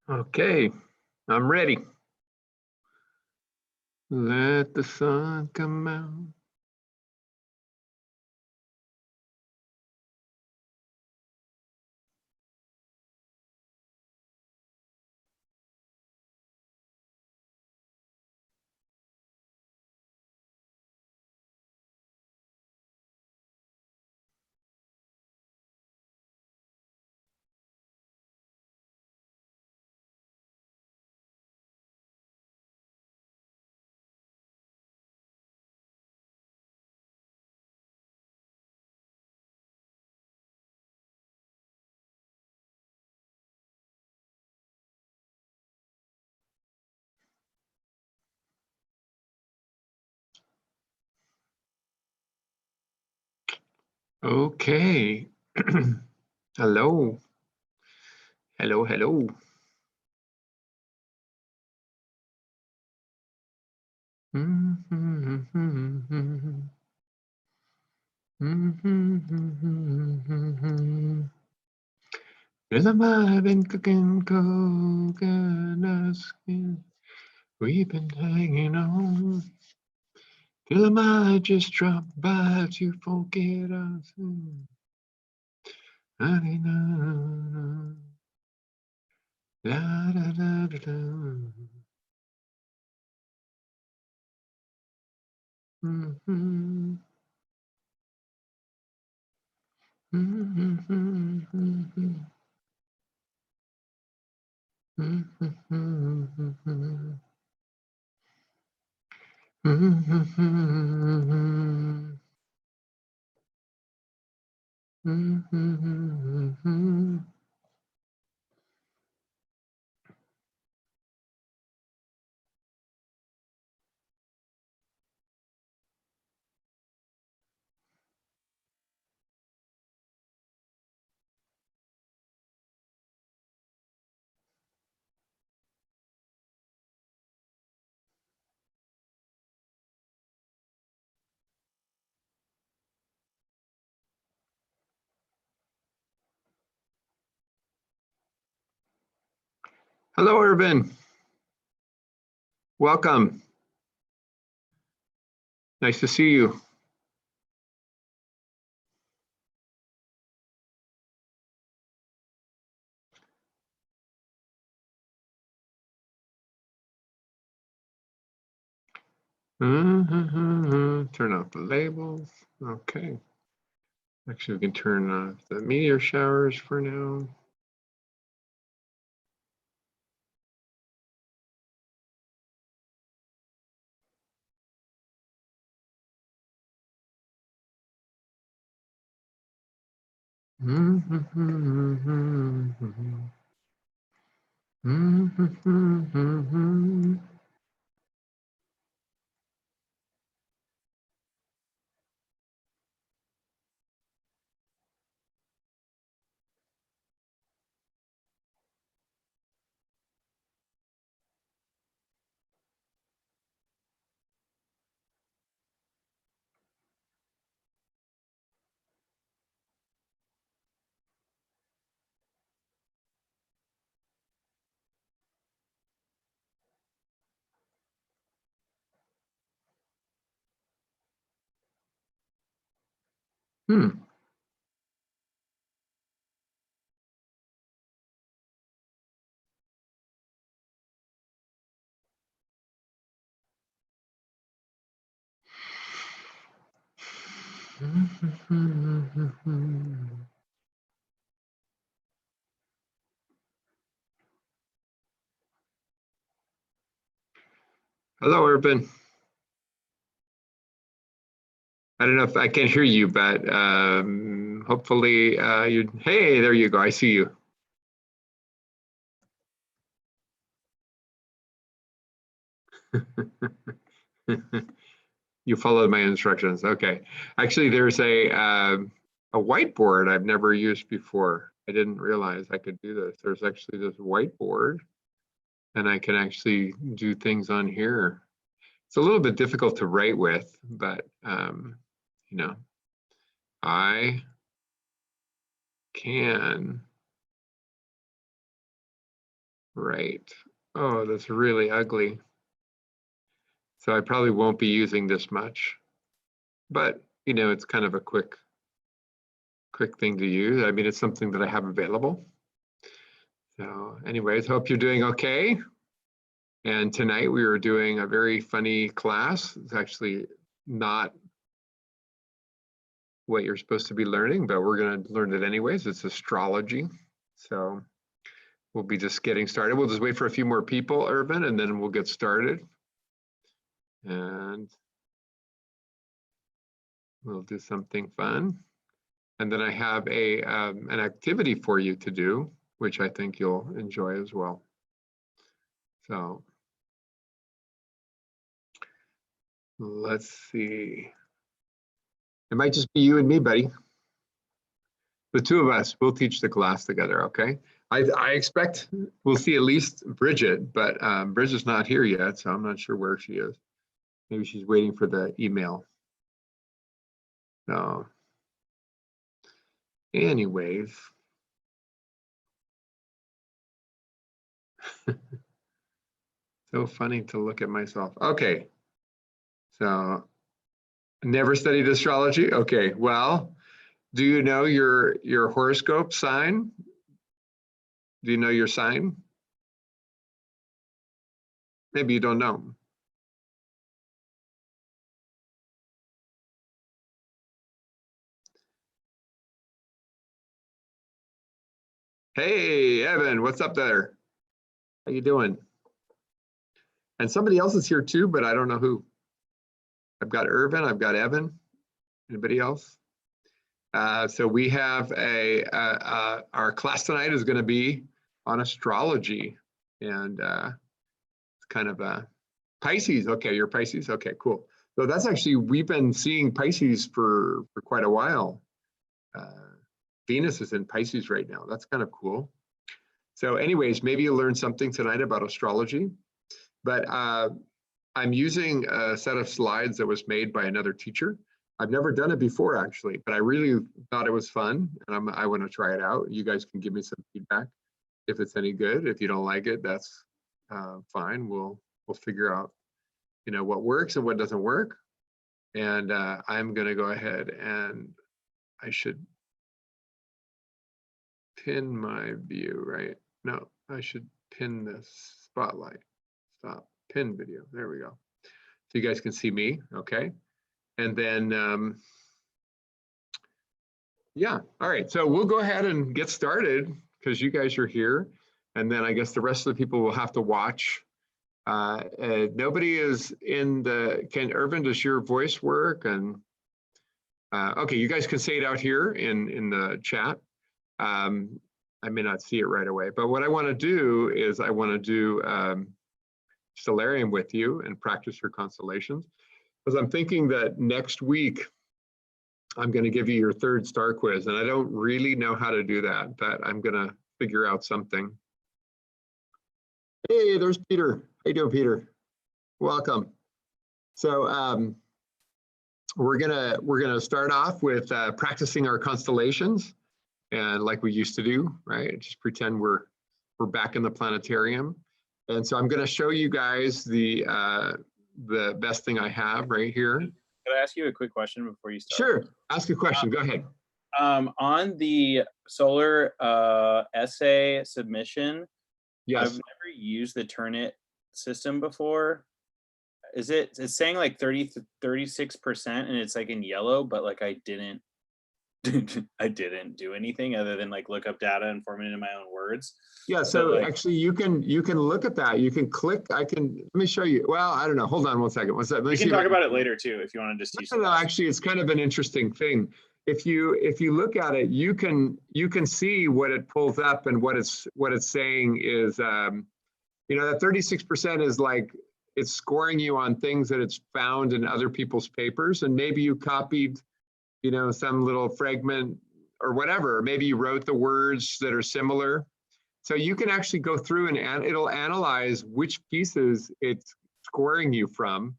Okay, I'm ready. Let the sun come out. Okay. Hello. Hello, hello. Feel alive and cooking coconut skin. We've been hanging on. Feel alive, just drop by to forget us. La, da, da, da, da. Mhm. Mhm. Mhm. Mhm. Mhm. Hello, Urban. Welcome. Nice to see you. Turn off the labels. Okay. Actually, we can turn off the meteor showers for now. Hmm. Hello, Urban. I don't know if I can hear you, but hopefully you. Hey, there you go. I see you. You followed my instructions. Okay. Actually, there's a whiteboard I've never used before. I didn't realize I could do this. There's actually this whiteboard, and I can actually do things on here. It's a little bit difficult to write with, but you know, I can Right. Oh, that's really ugly. So I probably won't be using this much, but you know, it's kind of a quick thing to use. I mean, it's something that I have available. So anyways, hope you're doing okay. And tonight we were doing a very funny class. It's actually not what you're supposed to be learning, but we're going to learn it anyways. It's astrology. So we'll be just getting started. We'll just wait for a few more people, Irvin, and then we'll get started. And we'll do something fun. And then I have an activity for you to do, which I think you'll enjoy as well. So let's see. It might just be you and me, buddy. The two of us, we'll teach the class together, okay? I expect we'll see at least Bridget, but Bridget's not here yet, so I'm not sure where she is. Maybe she's waiting for the email. So anyways. So funny to look at myself. Okay. So never studied astrology? Okay, well, do you know your horoscope sign? Do you know your sign? Maybe you don't know. Hey, Evan, what's up there? How you doing? And somebody else is here too, but I don't know who. I've got Irvin, I've got Evan. Anybody else? So we have our class tonight is going to be on astrology, and it's kind of a Pisces. Okay, you're Pisces. Okay, cool. So that's actually, we've been seeing Pisces for quite a while. Venus is in Pisces right now. That's kind of cool. So anyways, maybe you learned something tonight about astrology, but I'm using a set of slides that was made by another teacher. I've never done it before actually, but I really thought it was fun and I want to try it out. You guys can give me some feedback if it's any good. If you don't like it, that's fine. We'll figure out, you know, what works and what doesn't work. And I'm going to go ahead and I should pin my view, right? No, I should pin this spotlight. Stop, pin video. There we go. So you guys can see me, okay? And then, yeah, all right. So we'll go ahead and get started because you guys are here. And then I guess the rest of the people will have to watch. Nobody is in the, Irvin, does your voice work? And okay, you guys can say it out here in the chat. I may not see it right away, but what I want to do is I want to do Stellarium with you and practice your constellations. Because I'm thinking that next week, I'm going to give you your third star quiz, and I don't really know how to do that, but I'm going to figure out something. Hey, there's Peter. How you doing, Peter? Welcome. So we're gonna start off with practicing our constellations, and like we used to do, right? Just pretend we're back in the planetarium. And so I'm going to show you guys the best thing I have right here. Could I ask you a quick question before you start? Sure, ask a question. Go ahead. On the solar essay submission, yes, I've never used the Turnitin system before. It's saying like 36%, and it's like in yellow, but like I didn't do anything other than like look up data and form it into my own words. Yeah, so like, actually you can look at that. You can click, let me show you. Well, I don't know. Hold on one second. What's that? We can talk about it later too if you want to just use it. No, actually it's kind of an interesting thing. If you look at it, you can see what it pulls up, and what it's saying is you know, that 36% is like it's scoring you on things that it's found in other people's papers, and maybe you copied, you know, some little fragment or whatever. Maybe you wrote the words that are similar. So you can actually go through and it'll analyze which pieces it's scoring you from.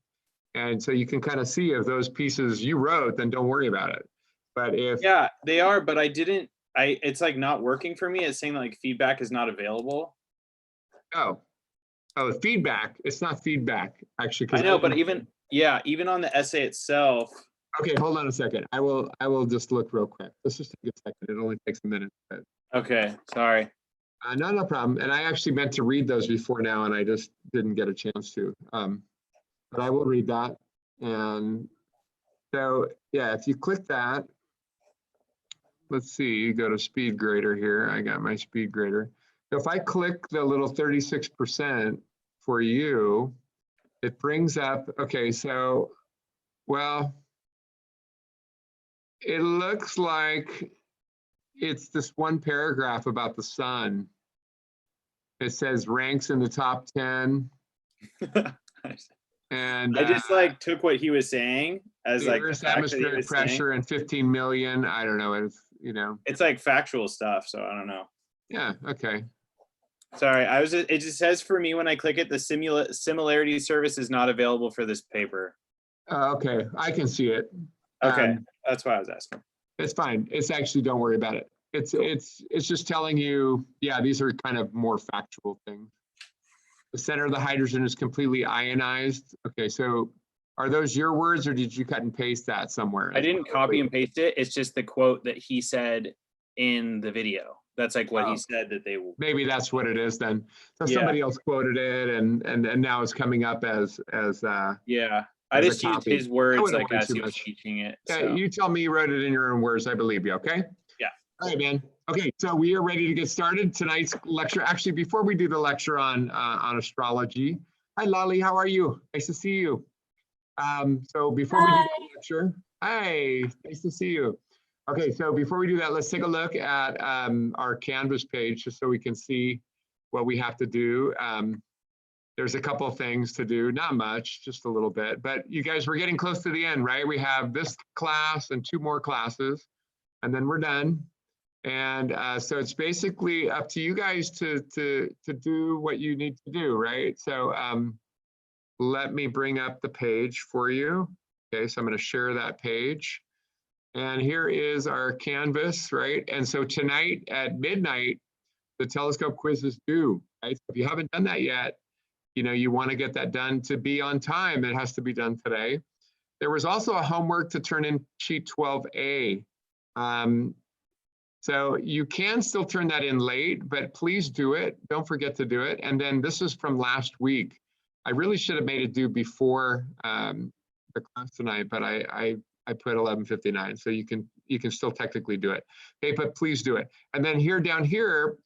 And so you can kind of see if those pieces you wrote, then don't worry about it. But if— Yeah, they are, but it's like not working for me. It's saying like feedback is not available. Oh, feedback. It's not feedback, actually. I know, but even on the essay itself. Okay, hold on a second. I will just look real quick. Let's just take a second. It only takes a minute. But, Okay, sorry. no problem. And I actually meant to read those before now, and I just didn't get a chance to. But I will read that. And so, yeah, if you click that, let's see, you go to speed grader here. I got my speed grader. So if I click the little 36% for you, it brings up, okay, so, well, it looks like it's this one paragraph about the sun. It says ranks in the top 10. And I just like took what he was saying as the like Earth's the fact that he atmospheric was saying. pressure and 15 million. I don't know. It's, you know. It's like factual stuff, so I don't know. Yeah, okay. Sorry, it just says for me when I click it, the similarity service is not available for this paper. Okay, I can see it. Okay, that's why I was asking. It's fine. It's actually, don't worry about it. It's just telling you, yeah, these are kind of more factual things. The center of the hydrogen is completely ionized. Okay, so are those your words or did you cut and paste that somewhere? I didn't copy and paste it. It's just the quote that he said in the video. That's like what he said that they will. Maybe that's what it is then. So Yeah. somebody else quoted it and now it's coming up as yeah. I just used copy. his words like worry as too he was much. teaching it. Yeah, So. you tell me you wrote it in your own words. I believe you, okay? Yeah. All right, man. Okay, so we are ready to get started. Tonight's lecture, actually, before we do the lecture on astrology. Hi, Lolly, how are you? Nice to see you. So before we do the lecture, hi, nice to see you. Okay, so before we do that, let's take a look at our Canvas page just so we can see what we have to do. There's a couple of things to do, not much, just a little bit, but you guys, we're getting close to the end, right? We have this class and 2 more classes, and then we're done. And so it's basically up to you guys to do what you need to do, right? So let me bring up the page for you. Okay, so I'm going to share that page. And here is our Canvas, right? And so tonight at midnight, the telescope quiz is due, right? So if you haven't done that yet, you know, you want to get that done to be on time. It has to be done today. There was also a homework to turn in sheet 12A. So you can still turn that in late, but please do it. Don't forget to do it. And then this is from last week. I really should have made it due before the class tonight, but I put 11:59, so you can still technically do it. Okay, but please do it. And then here down here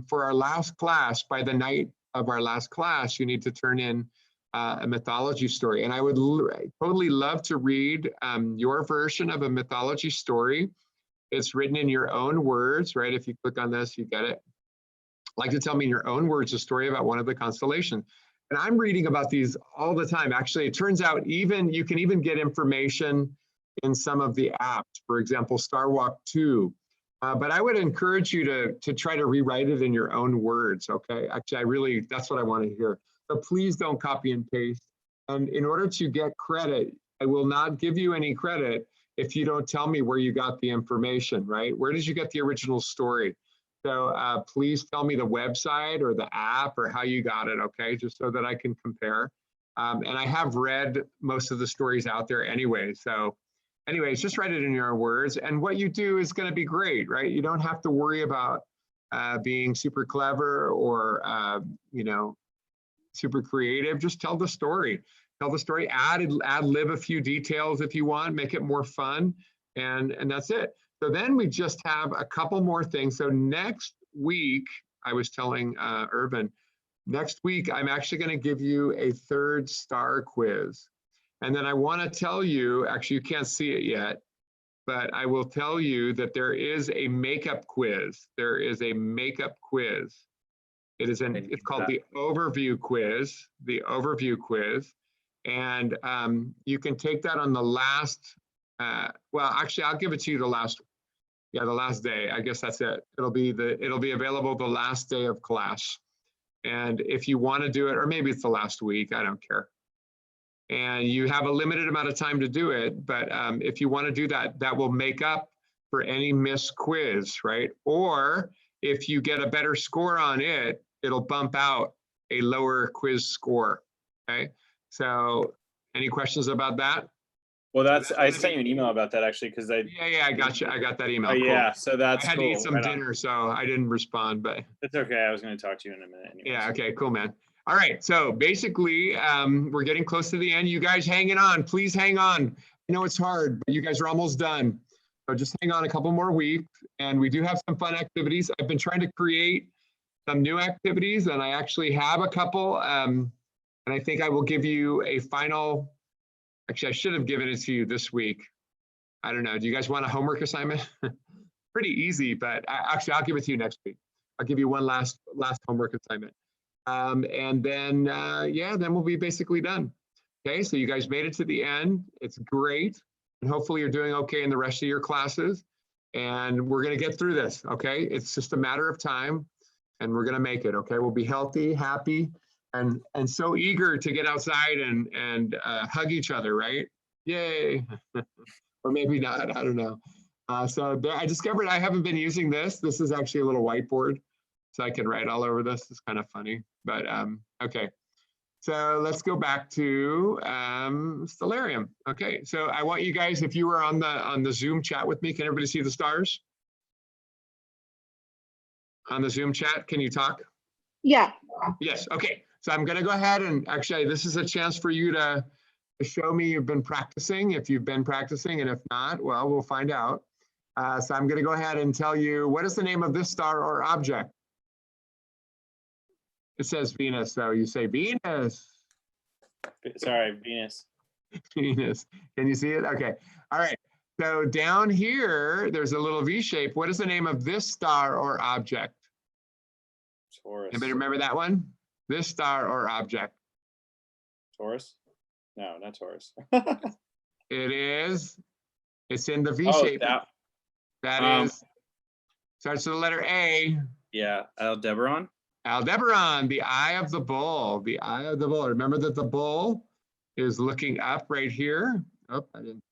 for our last class, by the night of our last class, you need to turn in a mythology story. And I would totally love to read your version of a mythology story. It's written in your own words, right? If you click on this, you get it. Like to tell me in your own words a story about one of the constellations. And I'm reading about these all the time. Actually, it turns out you can even get information in some of the apps, for example, Star Walk 2. But I would encourage you to try to rewrite it in your own words, okay? Actually, that's what I want to hear. So please don't copy and paste. And in order to get credit, I will not give you any credit if you don't tell me where you got the information, right? Where did you get the original story? So please tell me the website or the app or how you got it, okay? Just so that I can compare. And I have read most of the stories out there anyway. So anyways, just write it in your words. And what you do is going to be great, right? You don't have to worry about being super clever or, you know, super creative. Just tell the story. Tell the story, add lib a few details if you want, make it more fun, and that's it. So then we just have a couple more things. So next week, I was telling Irvin, next week, I'm actually going to give you a 3rd star quiz. And then I want to tell you, actually, you can't see it yet, but I will tell you that there is a makeup quiz. There is a makeup quiz. It's called the overview quiz, And you can take that on the last, well, actually, I'll give it to you the last day. I guess that's it. It'll be available the last day of class. And if you want to do it, or maybe it's the last week, I don't care. And you have a limited amount of time to do it. But if you want to do that, that will make up for any missed quiz, right? Or if you get a better score on it, it'll bump out a lower quiz score. Okay, so any questions about that? Well, I sent you an email about that actually, because Yeah, I got you. I got that email. Oh Cool. yeah, so that's I had cool. to eat some dinner, so I didn't respond, but it's okay. I was going to talk to you in a minute. Anyways. yeah, okay, cool, man. All right, so basically, we're getting close to the end. You guys hanging on, please hang on. I know it's hard, but you guys are almost done. So just hang on a couple more weeks, and we do have some fun activities. I've been trying to create some new activities, and I actually have a couple, and I think I will give you a final, actually, I should have given it to you this week. I don't know, do you guys want a homework assignment? Pretty easy, but actually, I'll give it to you next week. I'll give you one last homework assignment. And then, yeah, then we'll be basically done. Okay, so you guys made it to the end. It's great. And hopefully you're doing okay in the rest of your classes. And we're going to get through this, okay? It's just a matter of time, and we're going to make it, okay? We'll be healthy, happy, and so eager to get outside and hug each other, right? Yay. Or maybe not, I don't know. So there, I discovered I haven't been using this. This is actually a little whiteboard, so I can write all over this. It's kind of funny, but okay. So let's go back to Stellarium. Okay, so I want you guys, if you were on the Zoom chat with me, can everybody see the stars? On the Zoom chat, can you talk? Yeah. Yes, okay. So I'm gonna go ahead and actually, this is a chance for you to show me you've been practicing, if you've been practicing, and if not, well, we'll find out. So I'm gonna go ahead and tell you, what is the name of this star or object? It says Venus, so you say Venus. Sorry, Venus. Venus. Can you see it? Okay. All right. So down here, there's a little V shape. What is the name of this star or object? Taurus. Anybody remember that one? This star or object? Taurus? No, not Taurus. It is. It's in the V Oh, shape. That is. Starts with the letter A. Yeah, Aldebaran. Aldebaran, the eye of the bull. The eye of the bull. Remember that the bull is looking up right here. Oh, I didn't.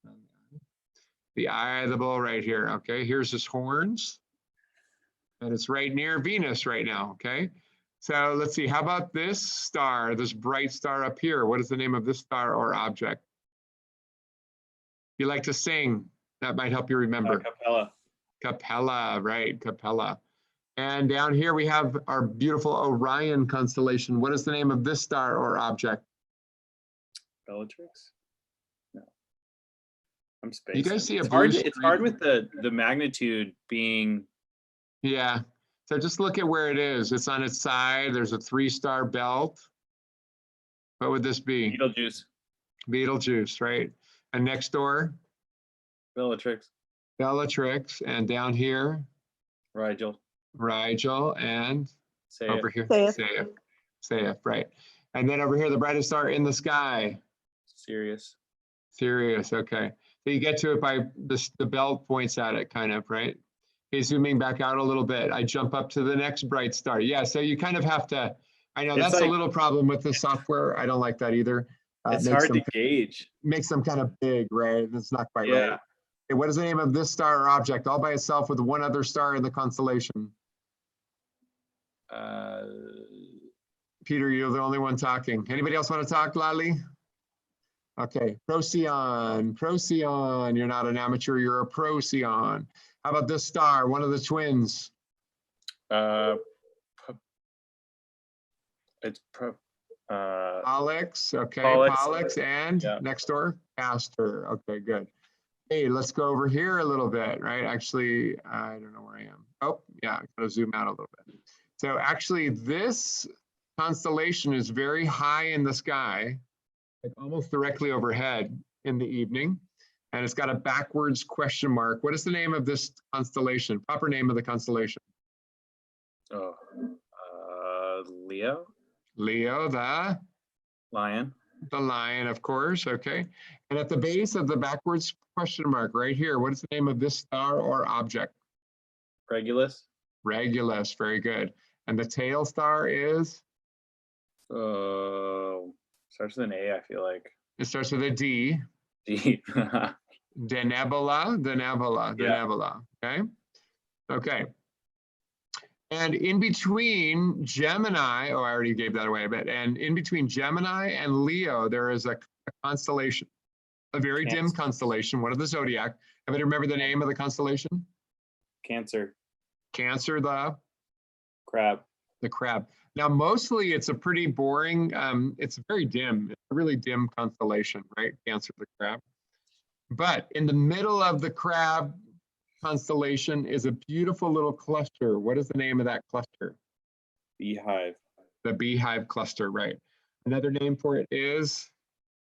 The eye of the bull right here. Okay, here's his horns. And it's right near Venus right now. Okay, so let's see. How about this star, this bright star up here? What is the name of this star or object? You like to sing. That might help you remember. Capella. Capella, right, Capella. And down here we have our beautiful Orion constellation. What is the name of this star or object? Bellatrix? No. I'm spacing. You guys see a it's hard with the magnitude being. Yeah. So just look at where it is. It's on its side. There's a 3-star belt. What would this be? Betelgeuse. Betelgeuse, right? And next door? Bellatrix. Bellatrix. And down here? Rigel. Rigel. And over here? Saiph, right. And then over here, the brightest star in the sky? Sirius. Sirius, okay. So you get to it by the belt points at it, kind of, right? Okay, zooming back out a little bit, I jump up to the next bright star. Yeah, so you kind of have to, I know that's like, a little problem with the software. I don't like that either. It's hard to gauge. Makes them kind of big, right? It's not quite right. Okay, what is the name of this star or object all by itself with one other star in the constellation? Peter, you're the only one talking. Anybody else want to talk, Lali? Okay, Procyon. Procyon. You're not an amateur, you're a Procyon. How about this star, one of the twins? It's Pollux. Okay, Pollux, Pollux and next door, Castor. Okay, good. Hey, let's go over here a little bit, right? Actually, I don't know where I am. Oh, yeah, I'm gonna zoom out a little bit. So actually, this constellation is very high in the sky, like almost directly overhead in the evening. And it's got a backwards question mark. What is the name of this constellation? Proper name of the constellation? Oh, Leo. Leo, the lion. The lion, of course. Okay. And at the base of the backwards question mark right here, what is the name of this star or object? Regulus. Regulus. Very good. And the tail star is? Starts with an A, I feel like. It starts with a D. D. Denebola. Okay. Okay. And in between Gemini, oh, I already gave that away, but and in between Gemini and Leo, there is a constellation, a very dim Cancer. constellation, one of the zodiac. Everybody remember the name of the constellation? Cancer. Cancer, Crab. the crab. Now, mostly it's a pretty boring, it's very dim, it's a really dim constellation, right? Cancer, the crab. But in the middle of the crab constellation is a beautiful little cluster. What is the name of that cluster? Beehive. The beehive cluster, right? Another name for it is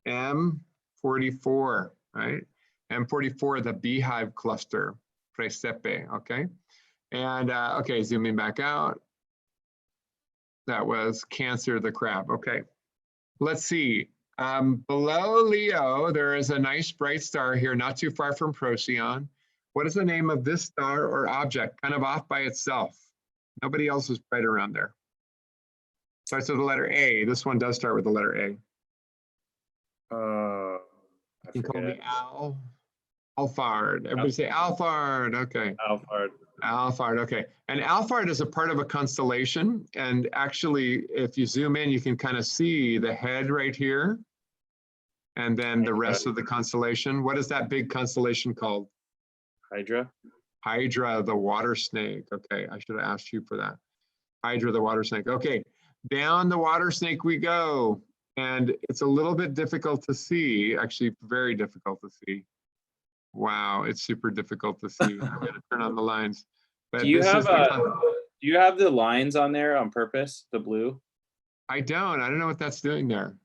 M44, right? M44, the beehive cluster, Presepe, okay? And okay, zooming back out. That was Cancer, the crab, okay. Let's see, below Leo, there is a nice bright star here, not too far from Procyon. What is the name of this star or object, kind of off by itself? Nobody else is bright around there. Starts with the letter A. This one does start with the letter A. You call me Al. Alphard. Everybody say Alphard. Okay. Alphard. Alphard. Okay. And Alphard is a part of a constellation. And actually, if you zoom in, you can kind of see the head right here. And then the rest of the constellation. What is that big constellation called? Hydra. Hydra, the water snake. Okay. I should have asked you for that. Hydra, the water snake. Okay. Down the water snake we go. And it's a little bit difficult to see, actually very difficult to see. Wow, it's super difficult to see. I'm going to turn on the lines. But Do you have the lines on there on purpose, the blue? I don't know what that's doing there.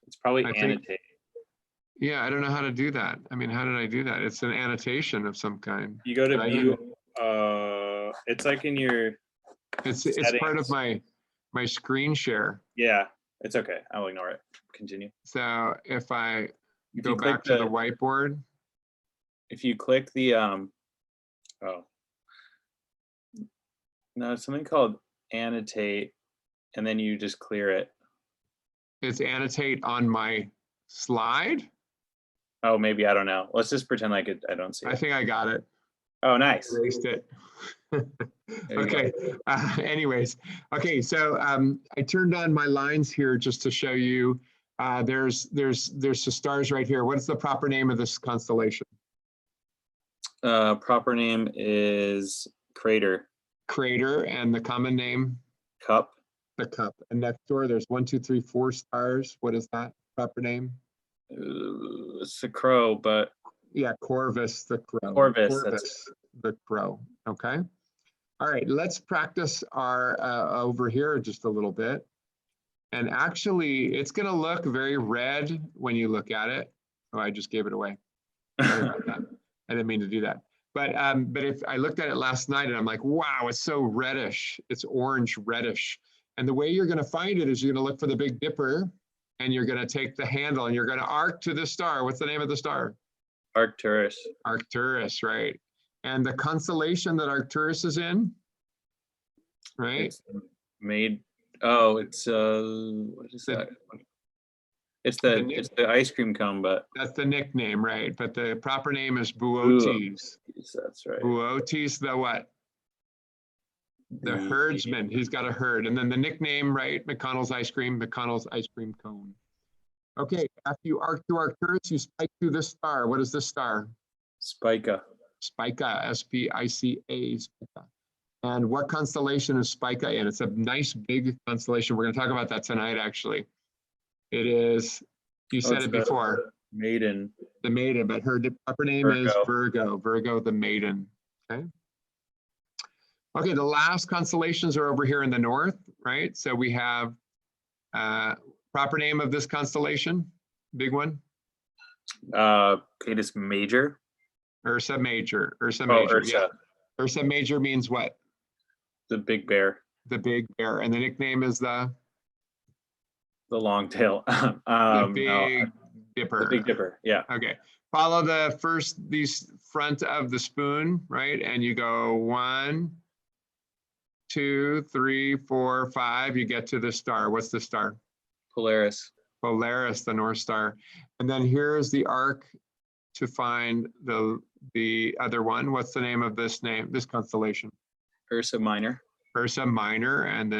It's probably annotate. Yeah, I don't know how to do that. I mean, how did I do that? It's an annotation of some kind. You go to view, it's like in your It's part of my screen share. Yeah, it's okay. I'll ignore it. Continue. So if I go back to the whiteboard. If you click the no, it's something called annotate, and then you just clear it. It's annotate on my slide. Oh, maybe, I don't know. Let's just pretend like I don't see it. I think I got it. Oh, nice. Erased it. Okay. Anyways, okay. So I turned on my lines here just to show you. There's the stars right here. What is the proper name of this constellation? Proper name is Crater. Crater, and the common name? Cup. The Cup. And next door, there's 1, 2, 3, 4 stars. What is that proper name? It's the crow, but yeah, Corvus the crow. Corvus the crow. Okay. All right, let's practice our over here just a little bit. And actually, it's going to look very red when you look at it. Oh, I just gave it away. Sorry about that. I didn't mean to do that. But if I looked at it last night and I'm like, wow, it's so reddish. It's orange reddish. And the way you're going to find it is you're going to look for the Big Dipper, and you're going to take the handle and you're going to arc to the star. What's the name of the star? Arcturus. Arcturus, right. And the constellation that Arcturus is in, right? It's what is that? It's the ice cream cone, but that's the nickname, right? But the proper name is Boötes. That's right. Boötes, the what? The herdsman. He's got a herd. And then the nickname, right? McConnell's ice cream cone. Okay, after you arc to Arcturus, you spike through this star. What is this star? Spica. Spica, S-P-I-C-A, Spica. And what constellation is Spica in? It's a nice big constellation. We're going to talk about that tonight, actually. It is, you said it before. Maiden. The Maiden, but her proper name is Virgo. Virgo, the Maiden. Okay. Okay, the last constellations are over here in the north, right? So we have proper name of this constellation, big one. Catus Major. Ursa Major. Ursa Major. Ursa. Yeah. Ursa Major means what? The big bear. The big bear, and the nickname is the long tail. The Big Dipper. The Big Dipper. Yeah. Okay. Follow these front of the spoon, right? And you go 1, 2, 3, 4, 5. You get to the star. What's the star? Polaris. Polaris, the North Star. And then here's the arc to find the other one. What's the name of this constellation? Ursa Minor. Ursa Minor, and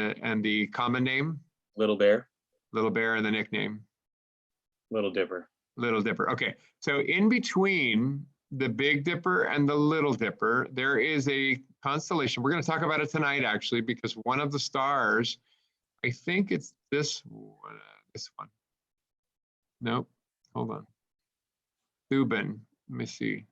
the common name? Little Bear, Little Bear, and the nickname? Little Dipper. Little Dipper. Okay, so in between the Big Dipper and the Little Dipper, there is a constellation. We're going to talk about it tonight, actually, because one of the stars, I think it's this one. Nope, hold on. Thuban. Let me see.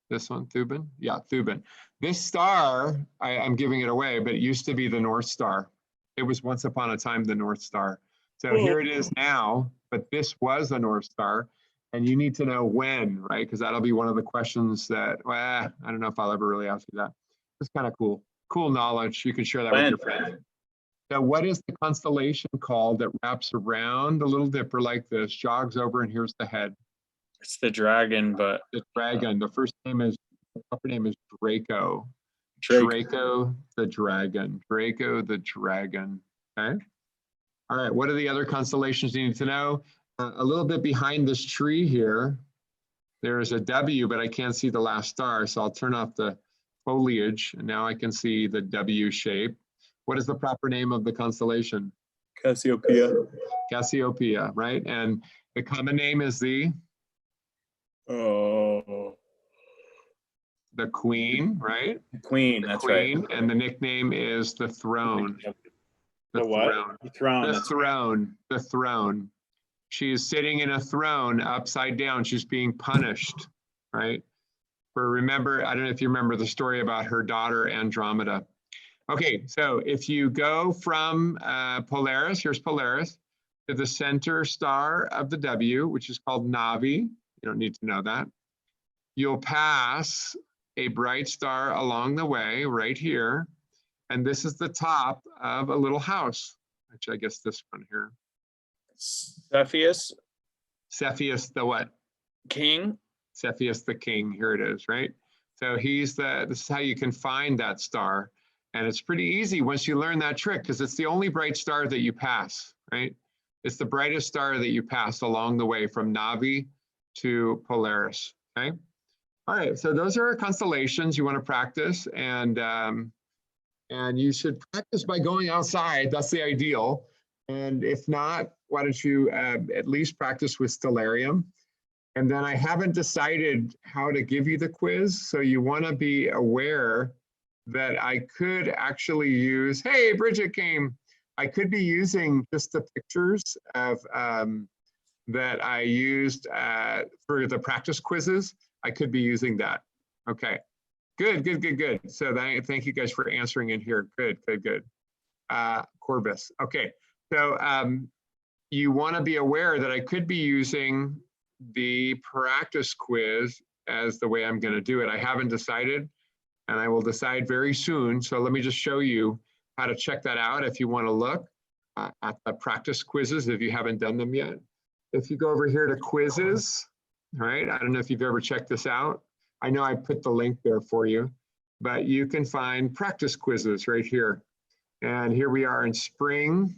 This one, Thuban? Yeah, Thuban. This star, I'm giving it away, but it used to be the North Star. It was once upon a time the North Star. So here it is now, but this was the North Star. And you need to know when, right? Because that'll be one of the questions that, well, I don't know if I'll ever really ask you that. It's kind of cool. Cool knowledge. You can share that with your friends. Now, what is the constellation called that wraps around the Little Dipper like this, jogs over, and here's the head? It's the dragon, but The dragon. The proper name is Draco. Drake. Draco the dragon. Draco the dragon. Okay. All right. What are the other constellations you need to know? A little bit behind this tree here, there is a W, but I can't see the last star. So I'll turn off the foliage, and now I can see the W shape. What is the proper name of the constellation? Cassiopeia. Cassiopeia, right? And the common name is the Queen, right? Queen, The that's Queen, right. and the nickname is the Throne. The what? Throne. The throne. The throne. The throne. She is sitting in a throne upside down. She's being punished, right? Remember, I don't know if you remember the story about her daughter Andromeda. Okay, so if you go from Polaris, here's Polaris, to the center star of the W, which is called Navi, you don't need to know that, you'll pass a bright star along the way right here, and this is the top of a little house, which I guess this one here. Cepheus. Cepheus the what? King. Cepheus the king, here it is, right? So this is how you can find that star. And it's pretty easy once you learn that trick, because it's the only bright star that you pass, right? It's the brightest star that you pass along the way from Navi to Polaris, okay? All right, so those are our constellations you want to practice, and you should practice by going outside. That's the ideal. And if not, why don't you at least practice with Stellarium? And then I haven't decided how to give you the quiz, so you want to be aware that I could actually use, hey, Bridget came. I could be using just the pictures of that I used for the practice quizzes. I could be using that. Okay, good. So thank you guys for answering in here. Good. Corvus. Okay, so you want to be aware that I could be using the practice quiz as the way I'm going to do it. I haven't decided, and I will decide very soon. So let me just show you how to check that out if you want to look at the practice quizzes if you haven't done them yet. If you go over here to quizzes, right? I don't know if you've ever checked this out. I know I put the link there for you, but you can find practice quizzes right here. And here we are in spring.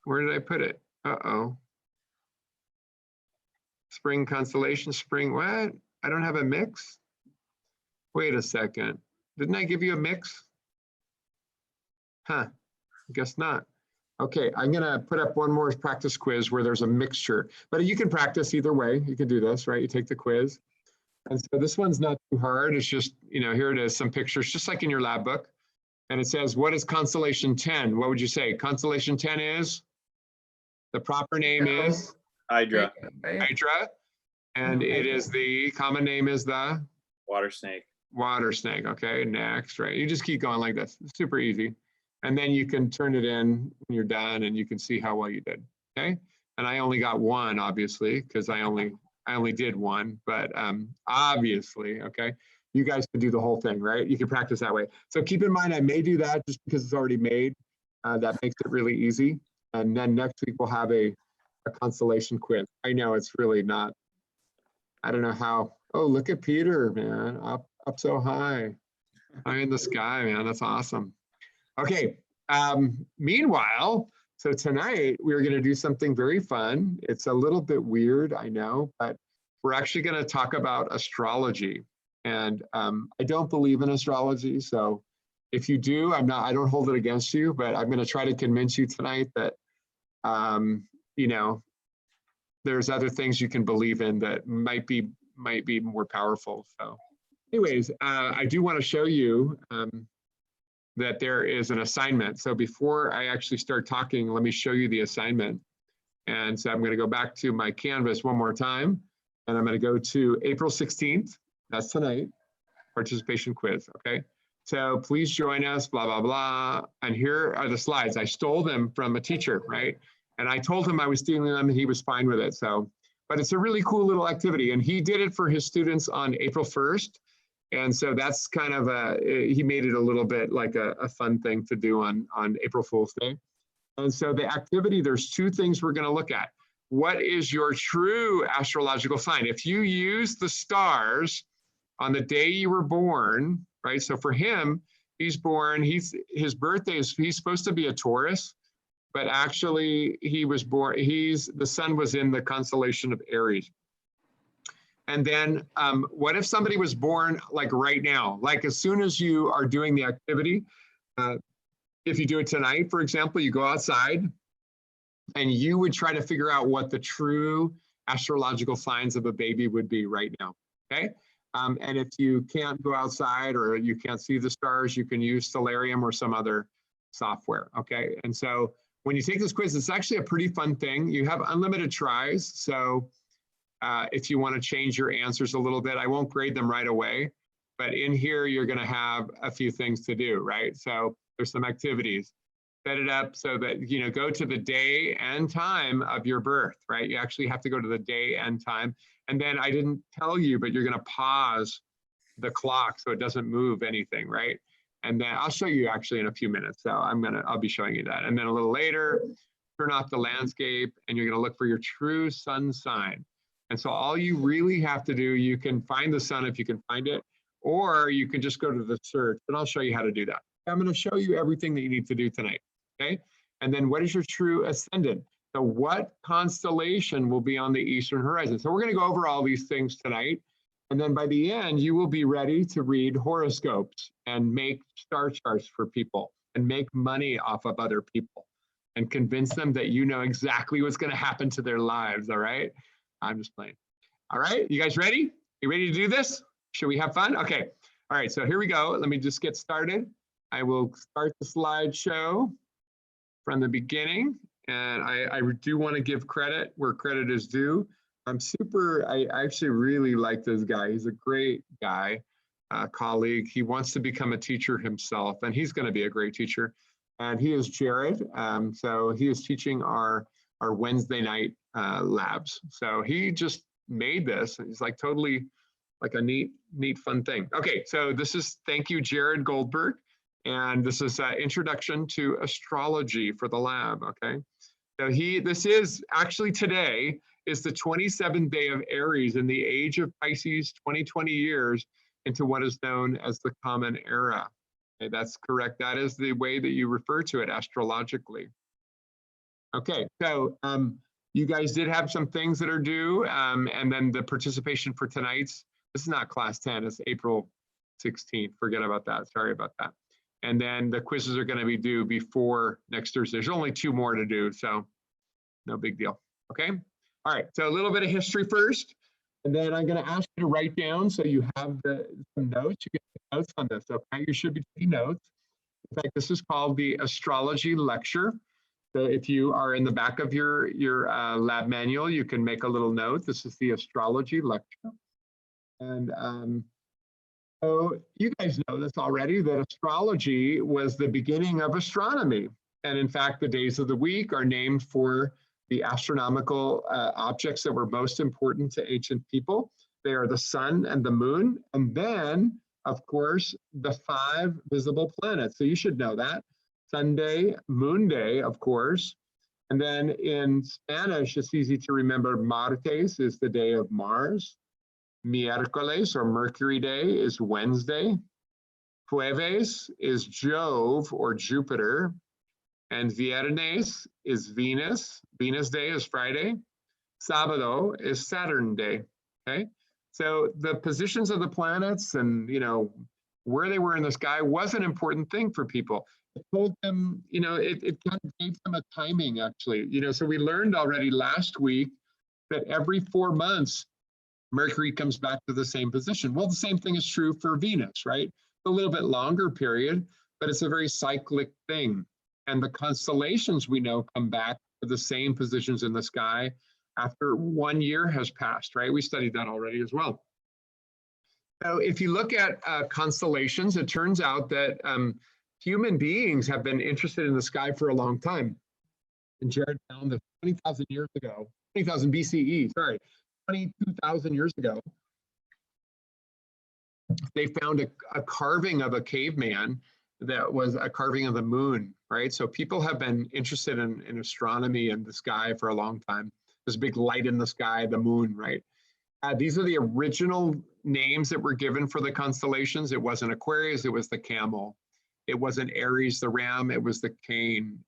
Where did I put it? Uh-oh. Spring constellation, spring, what? I don't have a mix? Wait a second. Didn't I give you a mix? Huh, I guess not. Okay, I'm gonna put up one more practice quiz where there's a mixture, but you can practice either way. You can do this, right? You take the quiz. And so this one's not too hard. It's just, here it is, some pictures, just like in your lab book. And it says, what is constellation 10? What would you say? Constellation 10 is? The proper name is? Hydra. Hydra. And it is the common name is the? Water snake. Water snake. Okay, next, right? You just keep going like this. It's super easy. And then you can turn it in when you're done and you can see how well you did. Okay. And I only got one, obviously, because I only did one, but obviously, okay. You guys can do the whole thing, right? You can practice that way. So keep in mind, I may do that just because it's already made. That makes it really easy. And then next week we'll have a constellation quiz. I know it's really not, I don't know how. Oh, look at Peter, man, up so high in the sky, man. That's awesome. Okay, meanwhile, so tonight we're going to do something very fun. It's a little bit weird, I know, but we're actually going to talk about astrology. And I don't believe in astrology. So if you do, I don't hold it against you, but I'm going to try to convince you tonight that, you know, there's other things you can believe in that might be more powerful. So anyways, I do want to show you that there is an assignment. So before I actually start talking, let me show you the assignment. And so I'm going to go back to my Canvas one more time, and I'm going to go to April 16th. That's tonight, participation quiz, okay? So please join us, blah, blah, blah. And here are the slides. I stole them from a teacher, right? And I told him I was stealing them and he was fine with it. So, but it's a really cool little activity. And he did it for his students on April 1st. And so that's kind of he made it a little bit like a fun thing to do on April Fool's Day. And so the activity, there's two things we're going to look at. What is your true astrological sign? If you use the stars on the day you were born, right? So for him, he's born, his birthday is, he's supposed to be a Taurus, but actually he was born, the sun was in the constellation of Aries. And then what if somebody was born like right now, like as soon as you are doing the activity, if you do it tonight, for example, you go outside and you would try to figure out what the true astrological signs of a baby would be right now, okay? And if you can't go outside or you can't see the stars, you can use Stellarium or some other software, okay? And so when you take this quiz, it's actually a pretty fun thing. You have unlimited tries, so if you want to change your answers a little bit, I won't grade them right away, but in here, you're going to have a few things to do, right? So there's some activities. Set it up so that, you know, go to the day and time of your birth, right? You actually have to go to the day and time. And then I didn't tell you, but you're going to pause the clock so it doesn't move anything, right? And then I'll show you actually in a few minutes. So I'll be showing you that. And then a little later, turn off the landscape and you're going to look for your true sun sign. And so all you really have to do, you can find the sun if you can find it, or you can just go to the search, and I'll show you how to do that. I'm going to show you everything that you need to do tonight, okay? And then what is your true ascendant? So what constellation will be on the eastern horizon? So we're going to go over all these things tonight. And then by the end, you will be ready to read horoscopes and make star charts for people and make money off of other people and convince them that you know exactly what's going to happen to their lives, all right? I'm just playing. All right, you guys ready? You ready to do this? Should we have fun? Okay. All right, so here we go. Let me just get started. I will start the slideshow from the beginning. And I do want to give credit where credit is due. I actually really like this guy. He's a great guy, colleague. He wants to become a teacher himself, and he's going to be a great teacher. And he is Jared. So he is teaching our Wednesday night labs. So he just made this. He's like totally like a neat, fun thing. Okay, so thank you, Jared Goldberg. And this is Introduction to Astrology for the lab, okay? So this is actually today is the 27th day of Aries in the age of Pisces, 20 years into what is known as the Common Era. Okay, that's correct. That is the way that you refer to it astrologically. Okay, so you guys did have some things that are due, and then the participation for tonight's, this is not class 10, it's April 16th. Forget about that, sorry about that. And then the quizzes are gonna be due before next Thursday. There's only 2 more to do, so no big deal, okay? All right, so a little bit of history first, and then I'm gonna ask you to write down so you have some notes. You can take notes on this, okay? You should be taking notes. In fact, this is called the Astrology Lecture. So if you are in the back of your lab manual, you can make a little note. This is the Astrology Lecture. And so you guys know this already, that astrology was the beginning of astronomy. And in fact, the days of the week are named for the astronomical objects that were most important to ancient people. They are the sun and the moon, and then, of course, the 5 visible planets. So you should know that. Sunday, moon day, of course. And then in Spanish, it's easy to remember, martes is the day of Mars. Miércoles, or Mercury day, is Wednesday. Jueves is Jove, or Jupiter. And Viernes is Venus. Venus day is Friday. Sábado is Saturn day, okay? So the positions of the planets and, where they were in the sky was an important thing for people. It told them, it kind of gave them a timing, actually. So we learned already last week that every 4 months, Mercury comes back to the same position. Well, the same thing is true for Venus, right? A little bit longer period, but it's a very cyclic thing. And the constellations we know come back to the same positions in the sky after 1 year has passed, right? We studied that already as well. So if you look at constellations, it turns out that human beings have been interested in the sky for a long time. And Jared found that 20,000 years ago, 20,000 BCE, sorry, 22,000 years ago, they found a carving of a caveman that was a carving of the moon, right? So people have been interested in astronomy and the sky for a long time. There's a big light in the sky, the moon, right? These are the original names that were given for the constellations. It wasn't Aquarius, it was the camel. It wasn't Aries, the ram, it was the cane.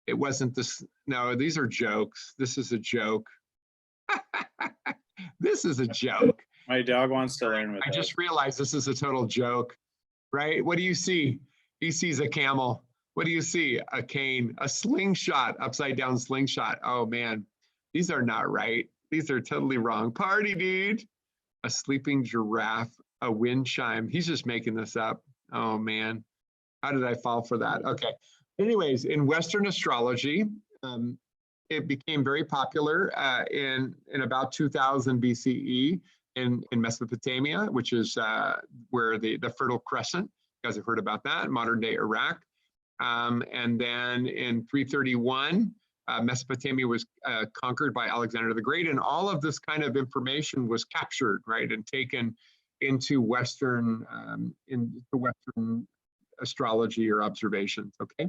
It wasn't this, no, these are jokes. This is a joke. This is a joke. My dog wants to learn with I us. just realized this is a total joke, right? What do you see? He sees a camel. What do you see? A cane, a slingshot, upside down slingshot. Oh man, these are not right. These are totally wrong. Party, dude. A sleeping giraffe, a wind chime. He's just making this up. Oh man, how did I fall for that? Okay. Anyways, in Western astrology, it became very popular in about 2000 BCE in Mesopotamia, which is where the Fertile Crescent, you guys have heard about that, modern day Iraq. And then in 331, Mesopotamia was conquered by Alexander the Great, and all of this kind of information was captured, right, and taken into Western astrology or observations. Okay,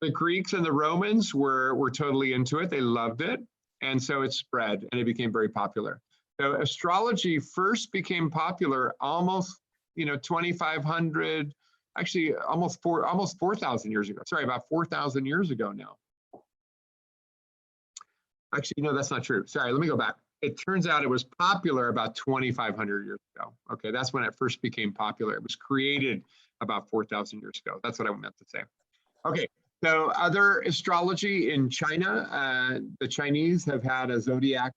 the Greeks and the Romans were totally into it; they loved it, and so it spread and it became very popular. So astrology first became popular almost 2,500, actually almost 4,000 years ago. Sorry, about 4,000 years ago now. Actually, no, that's not true. Sorry, let me go back. It turns out it was popular about 2,500 years ago. Okay, that's when it first became popular. It was created about 4,000 years ago. That's what I meant to say. Okay, so other astrology in China, the Chinese have had a zodiac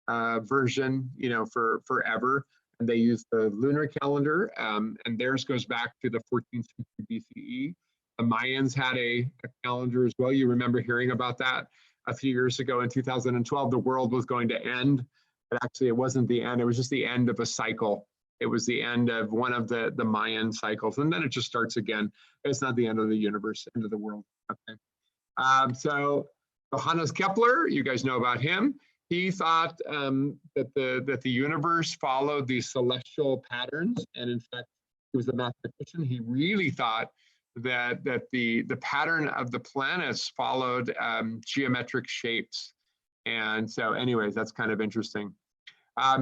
version, for forever, and they use the lunar calendar, and theirs goes back to the 14th century BCE. The Mayans had a calendar as well. You remember hearing about that a few years ago in 2012. The world was going to end, but actually it wasn't the end. It was just the end of a cycle. It was the end of one of the Mayan cycles, and then it just starts again. It's not the end of the universe, end of the world. Okay. So Johannes Kepler, you guys know about him. He thought that the universe followed these celestial patterns, and in fact, he was a mathematician. He really thought that the pattern of the planets followed geometric shapes, and so, anyways, that's kind of interesting.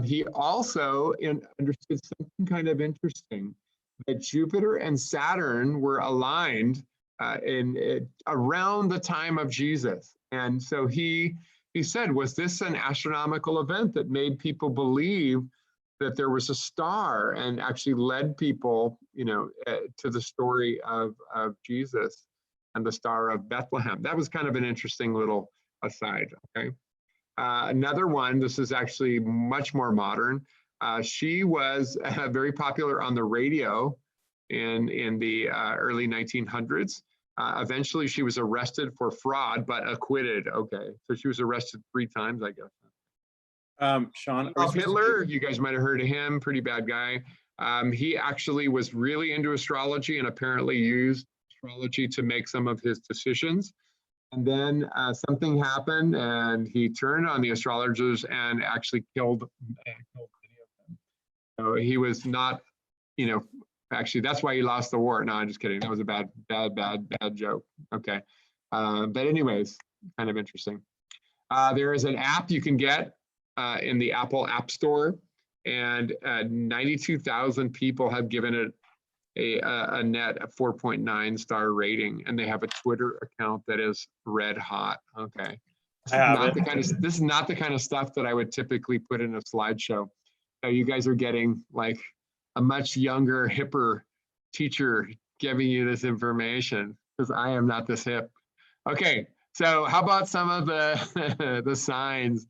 He also understood something kind of interesting, that Jupiter and Saturn were aligned around the time of Jesus, and so he said, was this an astronomical event that made people believe that there was a star, and actually led people, to the story of Jesus and the Star of Bethlehem? That was kind of an interesting little aside, okay? Another one, this is actually much more modern. She was very popular on the radio in the early 1900s. Eventually, she was arrested for fraud, but acquitted. Okay, so she was arrested 3 times, I guess. Sean, Hitler, you guys might have heard of him, pretty bad guy. He actually was really into astrology and apparently used astrology to make some of his decisions. And then something happened and he turned on the astrologers and actually killed many of them. So he was not, actually, that's why he lost the war. No, I'm just kidding. That was a bad joke. Okay. But anyways, kind of interesting. There is an app you can get in the Apple App Store, and 92,000 people have given it a net 4.9 star rating, and they have a Twitter account that is red hot. Okay. This is not the kind of stuff that I would typically put in a slideshow. So you guys are getting like a much younger, hipper teacher giving you this information, because I am not this hip. Okay, so how about some of the the signs?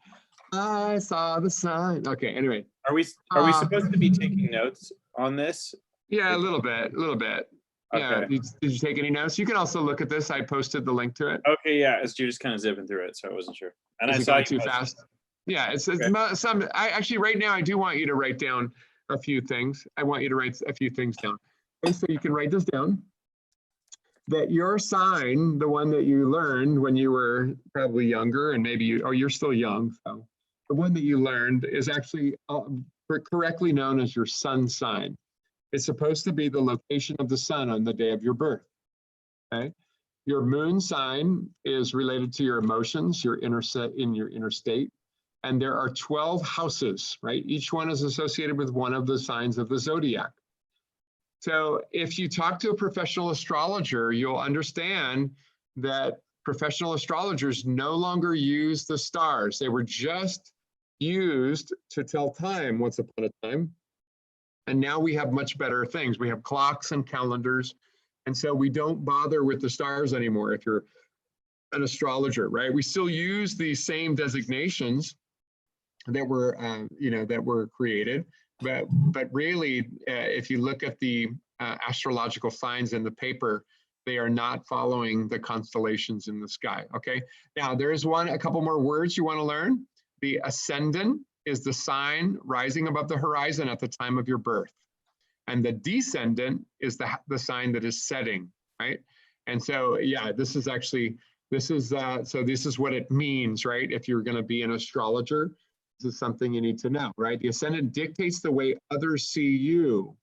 I saw the sign. Okay, anyway. Are we supposed to be taking notes on this? Yeah, a little bit, a little bit. Yeah, Okay. did you take any notes? You can also look at this. I posted the link to it. Okay, yeah, you're just kind of zipping through it, so I wasn't sure. And Is I it saw going you too posted. fast? Yeah, it's Okay. some. I actually right now I do want you to write down a few things. I want you to write a few things down. Okay, so you can write this down. That your sign, the one that you learned when you were probably younger, and maybe you're still young, so the one that you learned is actually correctly known as your sun sign. It's supposed to be the location of the sun on the day of your birth. Okay. Your moon sign is related to your emotions, your inner state. And there are 12 houses, right? Each one is associated with one of the signs of the zodiac. So if you talk to a professional astrologer, you'll understand that professional astrologers no longer use the stars. They were just used to tell time once upon a time. And now we have much better things. We have clocks and calendars. And so we don't bother with the stars anymore if you're an astrologer, right? We still use these same designations that were, that were created. But really, if you look at the astrological signs in the paper, they are not following the constellations in the sky, okay? Now, there's a couple more words you want to learn. The ascendant is the sign rising above the horizon at the time of your birth. And the descendant is the sign that is setting, right? And so, yeah, this is what it means, right? If you're going to be an astrologer, this is something you need to know, right? The ascendant dictates the way others see you.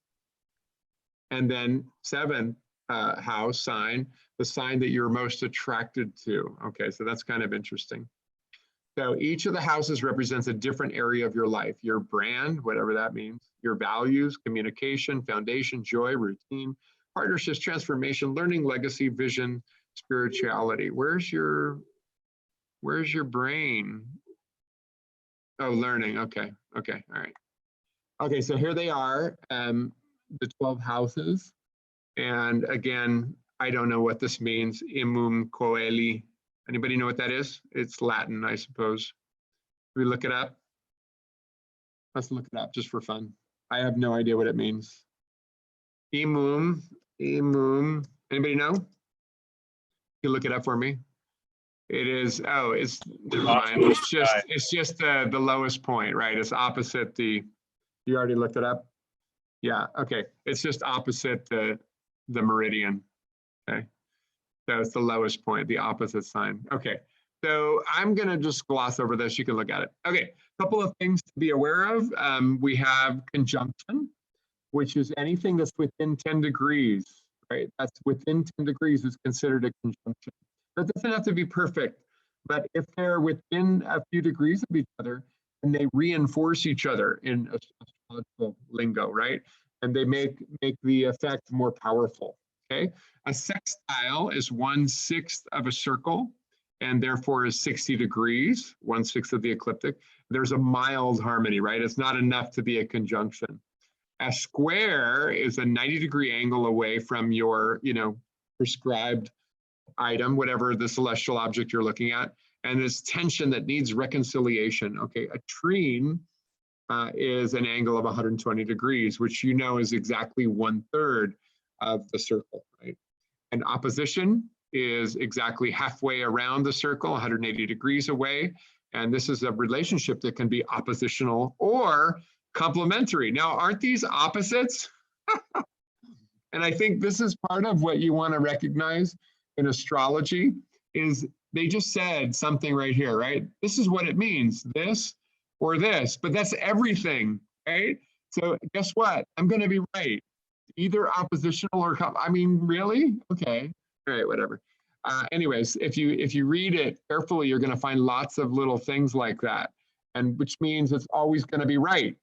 And then 7th house sign, the sign that you're most attracted to. Okay, so that's kind of interesting. So each of the houses represents a different area of your life, your brand, whatever that means, your values, communication, foundation, joy, routine, partnerships, transformation, learning, legacy, vision, spirituality. Where's your brain? Oh, learning. Okay. All right. Okay, so here they are, the 12 houses. And again, I don't know what this means. Imum coeli. Anybody know what that is? It's Latin, I suppose. Should we look it up? Let's look it up just for fun. I have no idea what it means. Imum. Anybody know? You look it up for me. It is, it's never mind. It's just the lowest point, right? It's opposite you already looked it up? Yeah, okay. It's just opposite the meridian. Okay. So it's the lowest point, the opposite sign. Okay. So I'm going to just gloss over this. You can look at it. Okay. A couple of things to be aware of. We have conjunction, which is anything that's within 10 degrees, right? That's within 10 degrees is considered a conjunction. That doesn't have to be perfect, but if they're within a few degrees of each other, and they reinforce each other in astrological lingo, right? And they make the effect more powerful, okay? A sextile is 1/6 of a circle, and therefore is 60 degrees, 1/6 of the ecliptic. There's a mild harmony, right? It's not enough to be a conjunction. A square is a 90-degree angle away from your, prescribed item, whatever the celestial object you're looking at, and this tension that needs reconciliation. Okay, a trine is an angle of 120 degrees, which is exactly 1/3 of the circle, right? And opposition is exactly halfway around the circle, 180 degrees away. And this is a relationship that can be oppositional or complementary. Now, aren't these opposites? And I think this is part of what you want to recognize in astrology is they just said something right here, right? This is what it means, this or this, but that's everything, right? So guess what? I'm going to be right. Either oppositional or, really? Okay. All right, whatever. Anyways, if you read it carefully, you're going to find lots of little things like that, and which means it's always going to be right.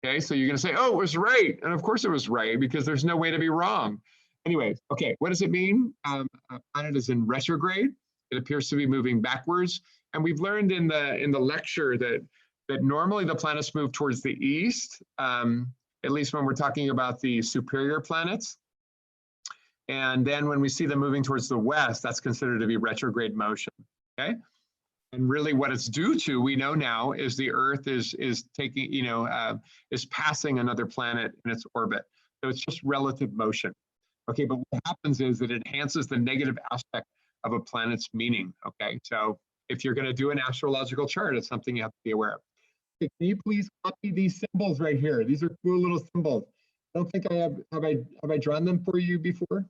Okay, so you're going to say, oh, it was right. And of course it was right because there's no way to be wrong. Anyways, okay, what does it mean? A planet is in retrograde. It appears to be moving backwards. And we've learned in the lecture that that normally the planets move towards the east, at least when we're talking about the superior planets. And then when we see them moving towards the west, that's considered to be retrograde motion, okay? And really what it's due to, we know now, is the Earth is taking, is passing another planet in its orbit. So it's just relative motion. Okay, but what happens is it enhances the negative aspect of a planet's meaning, okay? So if you're gonna do an astrological chart, it's something you have to be aware of. Okay, can you please copy these symbols right here? These are cool little symbols. I don't think I have I drawn them for you before?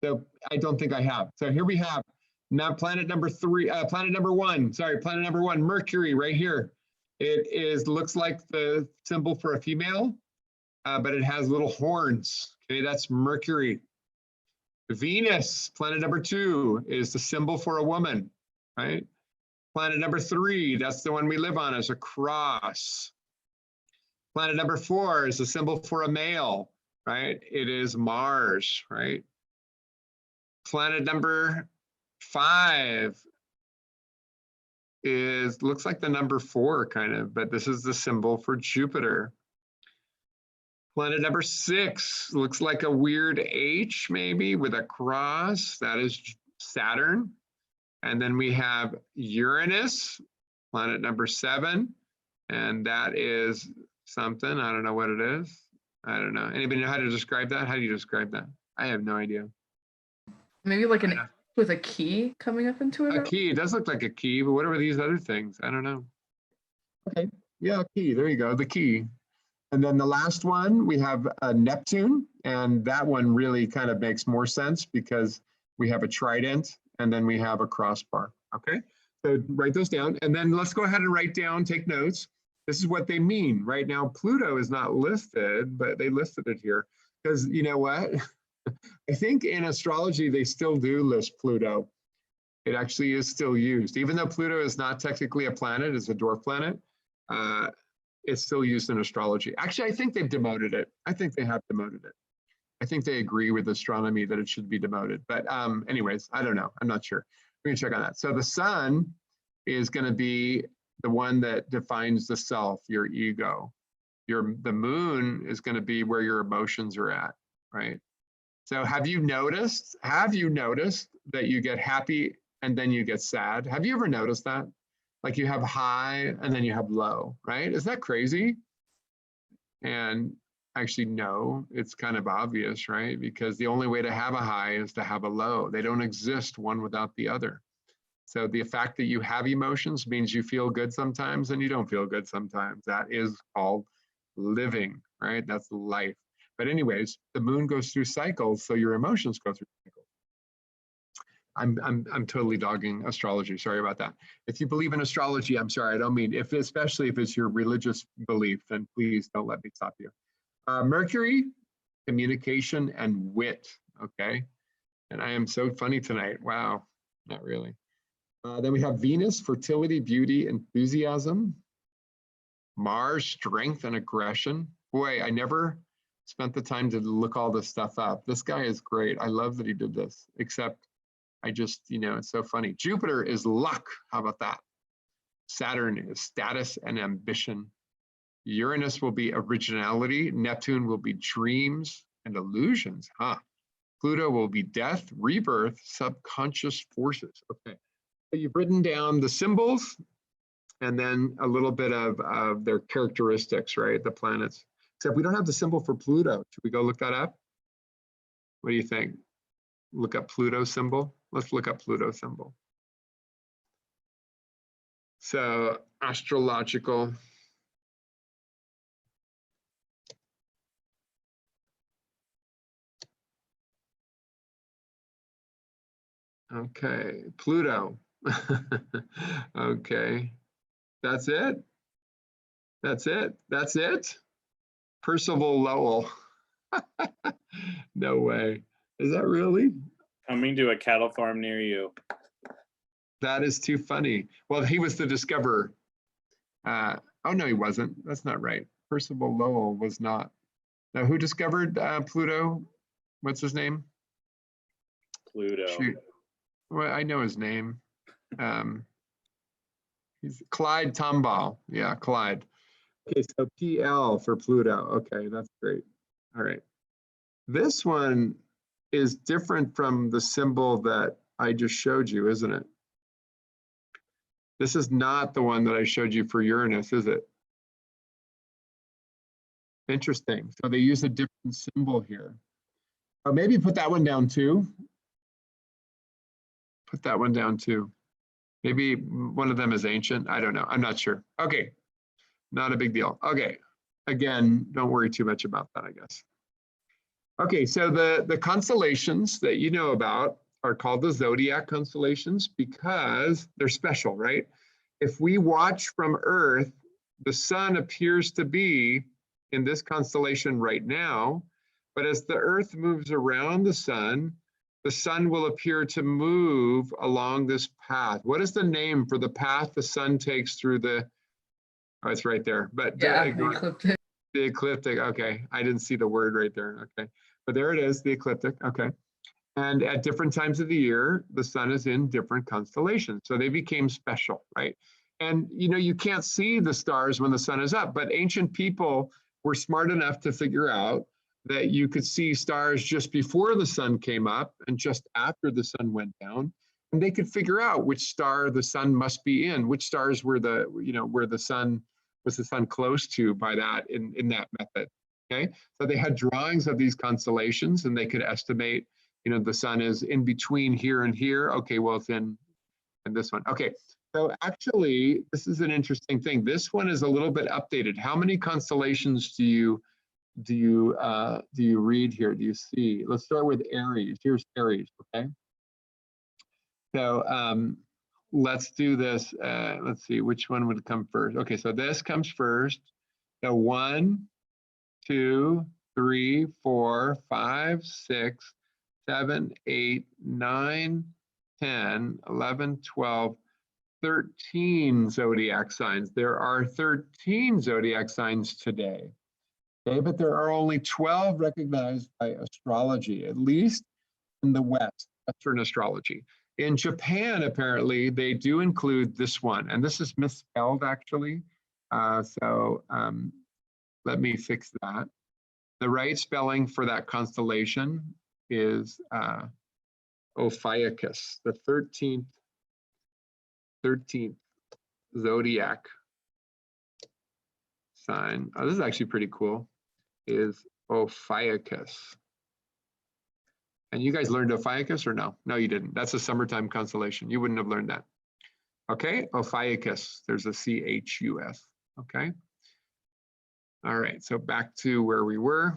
So I don't think I have. So here we have now planet number one, Mercury right here. It looks like the symbol for a female, but it has little horns. Okay, that's Mercury. Venus, planet number 2, is the symbol for a woman, right? Planet number 3, that's the one we live on, is a cross. Planet number 4 is the symbol for a male, right? It is Mars, right? Planet number 5 looks like the number 4 kind of, but this is the symbol for Jupiter. Planet number 6 looks like a weird H maybe with a cross. That is Saturn. And then we have Uranus, planet number 7. And that is something, I don't know what it is. I don't know. Anybody know how to describe that? How do you describe that? I have no idea. Maybe like an with a key coming up into it. A key, it does look like a key, but what are these other things? I don't know. Okay, yeah, key, there you go, the key. And then the last one, we have Neptune, and that one really kind of makes more sense because we have a trident and then we have a crossbar, okay? So write those down, and then let's go ahead and write down, take notes. This is what they mean. Right now, Pluto is not listed, but they listed it here because you know what? I think in astrology, they still do list Pluto. It actually is still used. Even though Pluto is not technically a planet, it's a dwarf planet, it's still used in astrology. Actually, I think they've demoted it. I think they have demoted it. I think they agree with astronomy that it should be demoted. But anyways, I don't know. I'm not sure. We're gonna check on that. So the sun is gonna be the one that defines the self, your ego. The moon is gonna be where your emotions are at, right? So have you noticed that you get happy and then you get sad? Have you ever noticed that? Like you have high and then you have low, right? Isn't that crazy? And actually, no, it's kind of obvious, right? Because the only way to have a high is to have a low. They don't exist one without the other. So the fact that you have emotions means you feel good sometimes and you don't feel good sometimes. That is called living, right? That's life. But anyways, the moon goes through cycles, so your emotions go through cycles. I'm totally dogging astrology. Sorry about that. If you believe in astrology, I'm sorry, I don't mean especially if it's your religious belief, then please don't let me stop you. Mercury, communication and wit. Okay, and I am so funny tonight. Wow, not really. Then we have Venus, fertility, beauty, enthusiasm. Mars, strength and aggression. Boy, I never spent the time to look all this stuff up. This guy is great. I love that he did this, except I just, it's so funny. Jupiter is luck. How about that? Saturn is status and ambition. Uranus will be originality. Neptune will be dreams and illusions. Pluto will be death, rebirth, subconscious forces. Okay, so you've written down the symbols and then a little bit of their characteristics, right? The planets. Except we don't have the symbol for Pluto. Should we go look that up? What do you think? Look up Pluto symbol. Let's look up Pluto symbol. So astrological. Okay, Pluto. Okay, that's it. That's it. That's it. Percival Lowell. No way. Is that really? Coming to a cattle farm near you. That is too funny. Well, he was the discoverer. Oh, no, he wasn't. That's not right. Percival Lowell was not. Now, who discovered Pluto? What's his name? Pluto. Shoot. Well, I know his name. He's Clyde Tombaugh. Yeah, Clyde. Okay, so PL for Pluto. Okay, that's great. All right. This one is different from the symbol that I just showed you, isn't it? This is not the one that I showed you for Uranus, is it? Interesting. So they use a different symbol here. Or maybe put that one down too. Put that one down too. Maybe one of them is ancient. I don't know. I'm not sure. Okay. Not a big deal. Okay. Again, don't worry too much about that, I guess. Okay, so the constellations that you know about are called the zodiac constellations because they're special, right? If we watch from Earth, the sun appears to be in this constellation right now, but as the Earth moves around the sun will appear to move along this path. What is the name for the path the sun takes through the, oh, it's right there, but Yeah, the ecliptic. the ecliptic, okay. I didn't see the word right there, okay. But there it is, the ecliptic, okay. And at different times of the year, the sun is in different constellations. So they became special, right? And you know, you can't see the stars when the sun is up, but ancient people were smart enough to figure out that you could see stars just before the sun came up and just after the sun went down. And they could figure out which star the sun must be in, which stars were the, you know, where the sun was the sun close to by that in that method. Okay, so they had drawings of these constellations and they could estimate, you know, the sun is in between here and here. Okay, well, it's in this one. Okay, so actually, this is an interesting thing. This one is a little bit updated. How many constellations do you read here? Do you see? Let's start with Aries. Here's Aries. Okay, so let's do this. Let's see, which one would come first? Okay, so this comes first. So 1, 2, 3, 4, 5, 6, 7, 8, 9, 10, 11, 12, 13 zodiac signs. There are 13 zodiac signs today. Okay, but there are only 12 recognized by astrology, at least in the West, Western astrology. In Japan, apparently, they do include this one, and this is misspelled actually. Let me fix that. The right spelling for that constellation is Ophiuchus, the 13th zodiac sign. Oh, this is actually pretty cool, is Ophiuchus. And you guys learned Ophiuchus or no? No, you didn't. That's a summertime constellation. You wouldn't have learned that. Okay, Ophiuchus, there's a C-H-U-S, okay? All right, so back to where we were.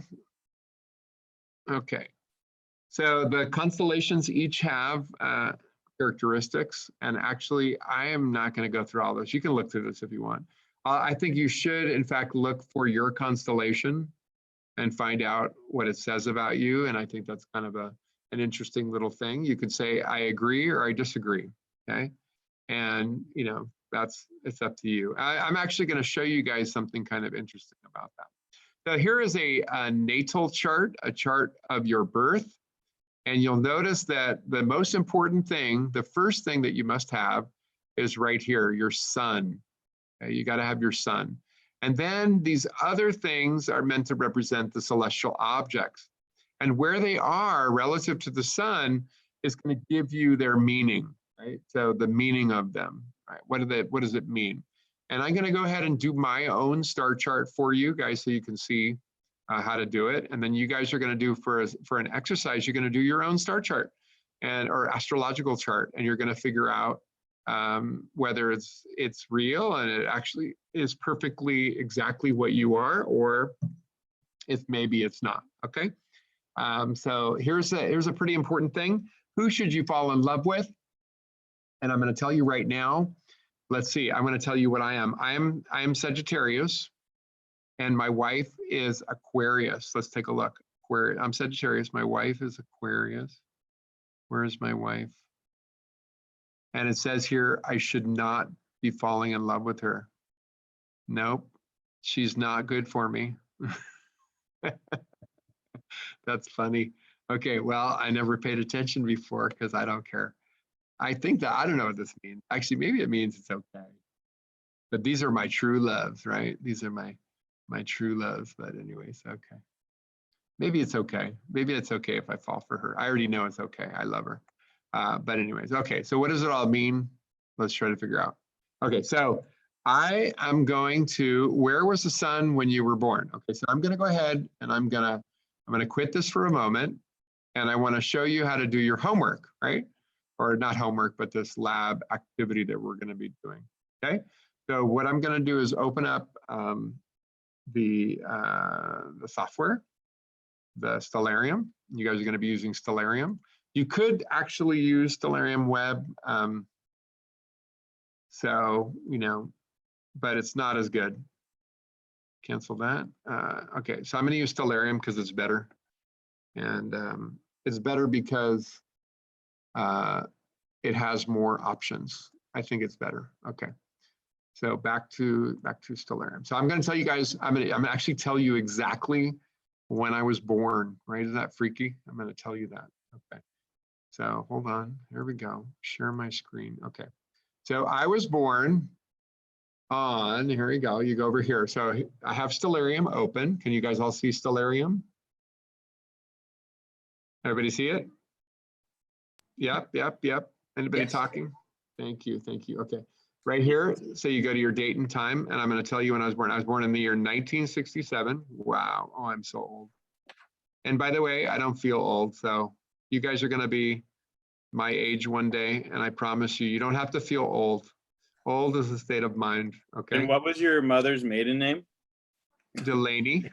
Okay, so the constellations each have characteristics, and actually I am not going to go through all this. You can look through this if you want. I think you should, in fact, look for your constellation and find out what it says about you, and I think that's kind of an interesting little thing. You could say, I agree or I disagree, okay? And, you know, it's up to you. I'm actually going to show you guys something kind of interesting about that. So here is a natal chart, a chart of your birth. And you'll notice that the most important thing, the first thing that you must have is right here, your sun. Okay, you got to have your sun. And then these other things are meant to represent the celestial objects. And where they are relative to the sun is going to give you their meaning, right? So the meaning of them, right? What does it mean? And I'm going to go ahead and do my own star chart for you guys so you can see how to do it. And then you guys are going to do for an exercise, you're going to do your own star chart or astrological chart, and you're going to figure out whether it's real and it actually is perfectly exactly what you are, or if maybe it's not. Okay. So here's a pretty important thing. Who should you fall in love with? And I'm going to tell you right now. Let's see. I'm going to tell you what I am. I am Sagittarius, and my wife is Aquarius. Let's take a look. I'm Sagittarius. My wife is Aquarius. Where is my wife? And it says here, I should not be falling in love with her. Nope, she's not good for me. That's funny. Okay, well, I never paid attention before because I don't care. I think that, I don't know what this means. Actually, maybe it means it's okay. But these are my true loves, right? These are my true loves. But anyways, okay. Maybe it's okay. Maybe it's okay if I fall for her. I already know it's okay. I love her. But anyways, okay. So what does it all mean? Let's try to figure out. Okay, so I am going to, where was the sun when you were born? Okay, so I'm gonna go ahead and I'm gonna quit this for a moment. And I wanna show you how to do your homework, right? Or not homework, but this lab activity that we're gonna be doing, okay? So what I'm gonna do is open up the software, the Stellarium. You guys are gonna be using Stellarium. You could actually use Stellarium Web. So, you know, but it's not as good. Cancel that. Okay, so I'm gonna use Stellarium because it's better. And it's better because it has more options. I think it's better. Okay. So back to Stellarium. So I'm going to tell you guys, I'm going to actually tell you exactly when I was born, right? Isn't that freaky? I'm going to tell you that. Okay. So hold on. Here we go. Share my screen. Okay. So I was born on, here we go. You go over here. So I have Stellarium open. Can you guys all see Stellarium? Everybody see it? Yep. Anybody Yes. talking? Thank you. Okay. Right here, so you go to your date and time, and I'm going to tell you when I was born. I was born in the year 1967. Wow. Oh, I'm so old. And by the way, I don't feel old. So you guys are going to be my age one day. And I promise you, you don't have to feel old. Old is a state of mind. Okay. And what was your mother's maiden name? Delaney.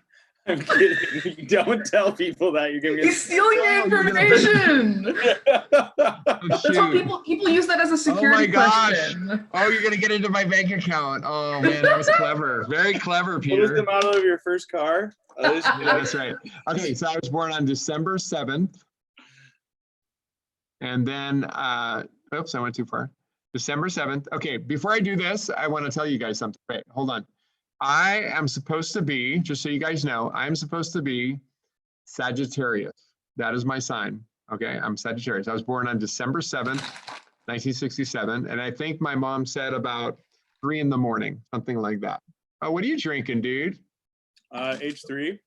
I'm kidding. Don't tell people that. You're gonna get. He's stealing your information. Oh, That's how people use that as a security question. Oh, you're going to get into my bank account. Oh, man, that was clever. Very clever, Peter. What was the model of your first car? Yeah, that's right. Okay, so I was born on December 7th. And then, oops, I went too far. December 7th. Okay, before I do this, I want to tell you guys something. Wait, hold on. I am supposed to be, just so you guys know, I'm supposed to be Sagittarius. That is my sign. Okay, I'm Sagittarius. I was born on December 7th, 1967. And I think my mom said about 3 in the morning, something like that. Oh, what are you drinking, dude? H3.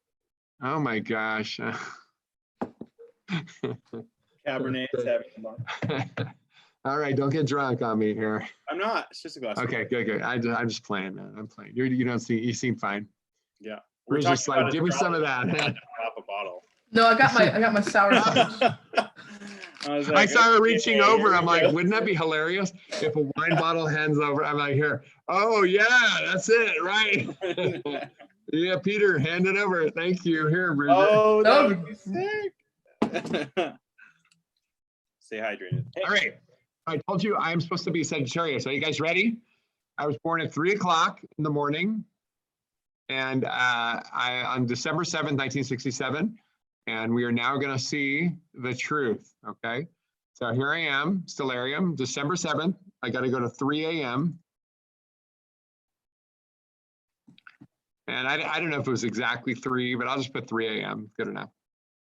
Oh my gosh. Cabernet Sauvignon. All right, don't get drunk on me here. I'm not. It's just a glass. Okay, good. I'm just playing, man. I'm playing. You seem fine. Yeah. We're just like, give me some of that. Pop a bottle. No, I got my sour punch. I saw her reaching over. I'm like, wouldn't that be hilarious if a wine bottle hands over? I'm like, here. Oh yeah, that's it, right? Yeah, Peter, hand it over. Thank you. Here, Bridget. Oh, that would be sick. Stay hydrated. Hey. All right. I told you I am supposed to be Sagittarius. Are you guys ready? I was born at 3 o'clock in the morning, and on December 7th, 1967. And we are now going to see the truth. Okay. So here I am, Stellarium, December 7th. I got to go to 3 a.m. And I don't know if it was exactly 3, but I'll just put 3 a.m. Good enough.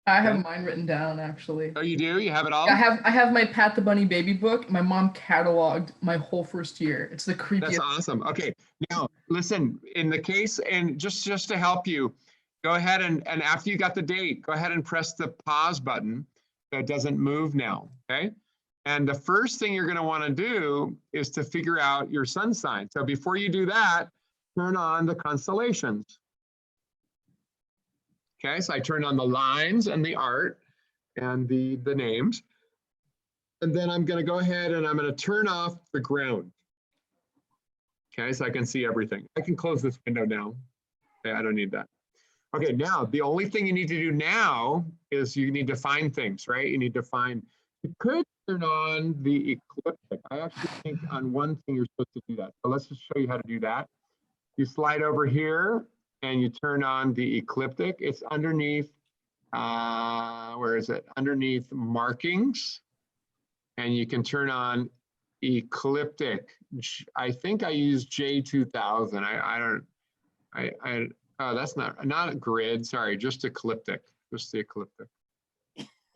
I have mine written down, actually. Oh, you do? You have it all? I have my Pat the Bunny baby book. My mom cataloged my whole first year. It's the creepiest. That's awesome. Okay. Now, listen, in the case, and just to help you, go ahead and after you got the date, go ahead and press the pause button so it doesn't move now, okay? And the first thing you're going to want to do is to figure out your sun sign. So before you do that, turn on the constellations. Okay, so I turned on the lines and the art and the names. And then I'm going to go ahead and I'm going to turn off the ground. Okay, so I can see everything. I can close this window now. Okay, I don't need that. Okay, now the only thing you need to do now is you need to find things, right? You need to find, you could turn on the ecliptic. I actually think on one thing you're supposed to do that. So let's just show you how to do that. You slide over here and you turn on the ecliptic. It's underneath, where is it? Underneath markings. And you can turn on ecliptic. I think I use J2000. Oh, that's not a grid. Sorry, just ecliptic. Just the ecliptic.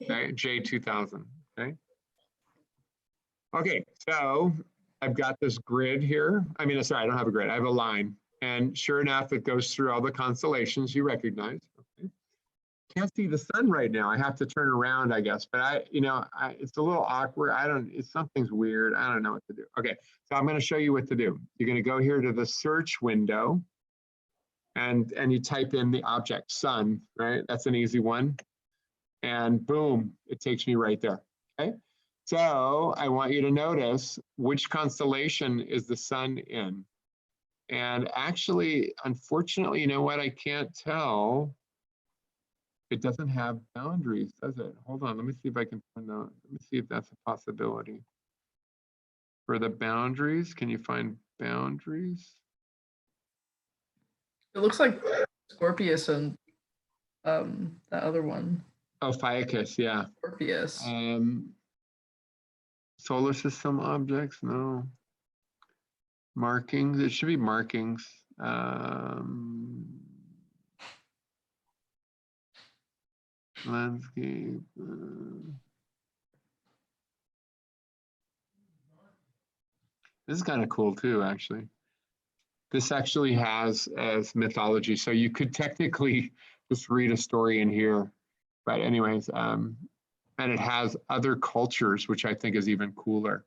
Okay, J2000. Okay. Okay, so I've got this grid here. I mean, sorry, I don't have a grid. I have a line. And sure enough, it goes through all the constellations you recognize. Okay. Can't see the sun right now. I have to turn around, I guess. But it's a little awkward. Something's weird. I don't know what to do. Okay, so I'm going to show you what to do. You're going to go here to the search window, and you type in the object sun, right? That's an easy one. And boom, it takes me right there. Okay. So I want you to notice which constellation is the sun in. And actually, unfortunately, you know what? I can't tell. It doesn't have boundaries, does it? Hold on, let me see if I can find out. Let me see if that's a possibility. For the boundaries, can you find boundaries? It looks like Scorpius and that other one. Oh, Ophiuchus, yeah. Scorpius. Solar system objects, no. Markings, it should be markings. Landscape. This is kind of cool too, actually. This actually has as mythology, so you could technically just read a story in here. But anyways, and it has other cultures, which I think is even cooler.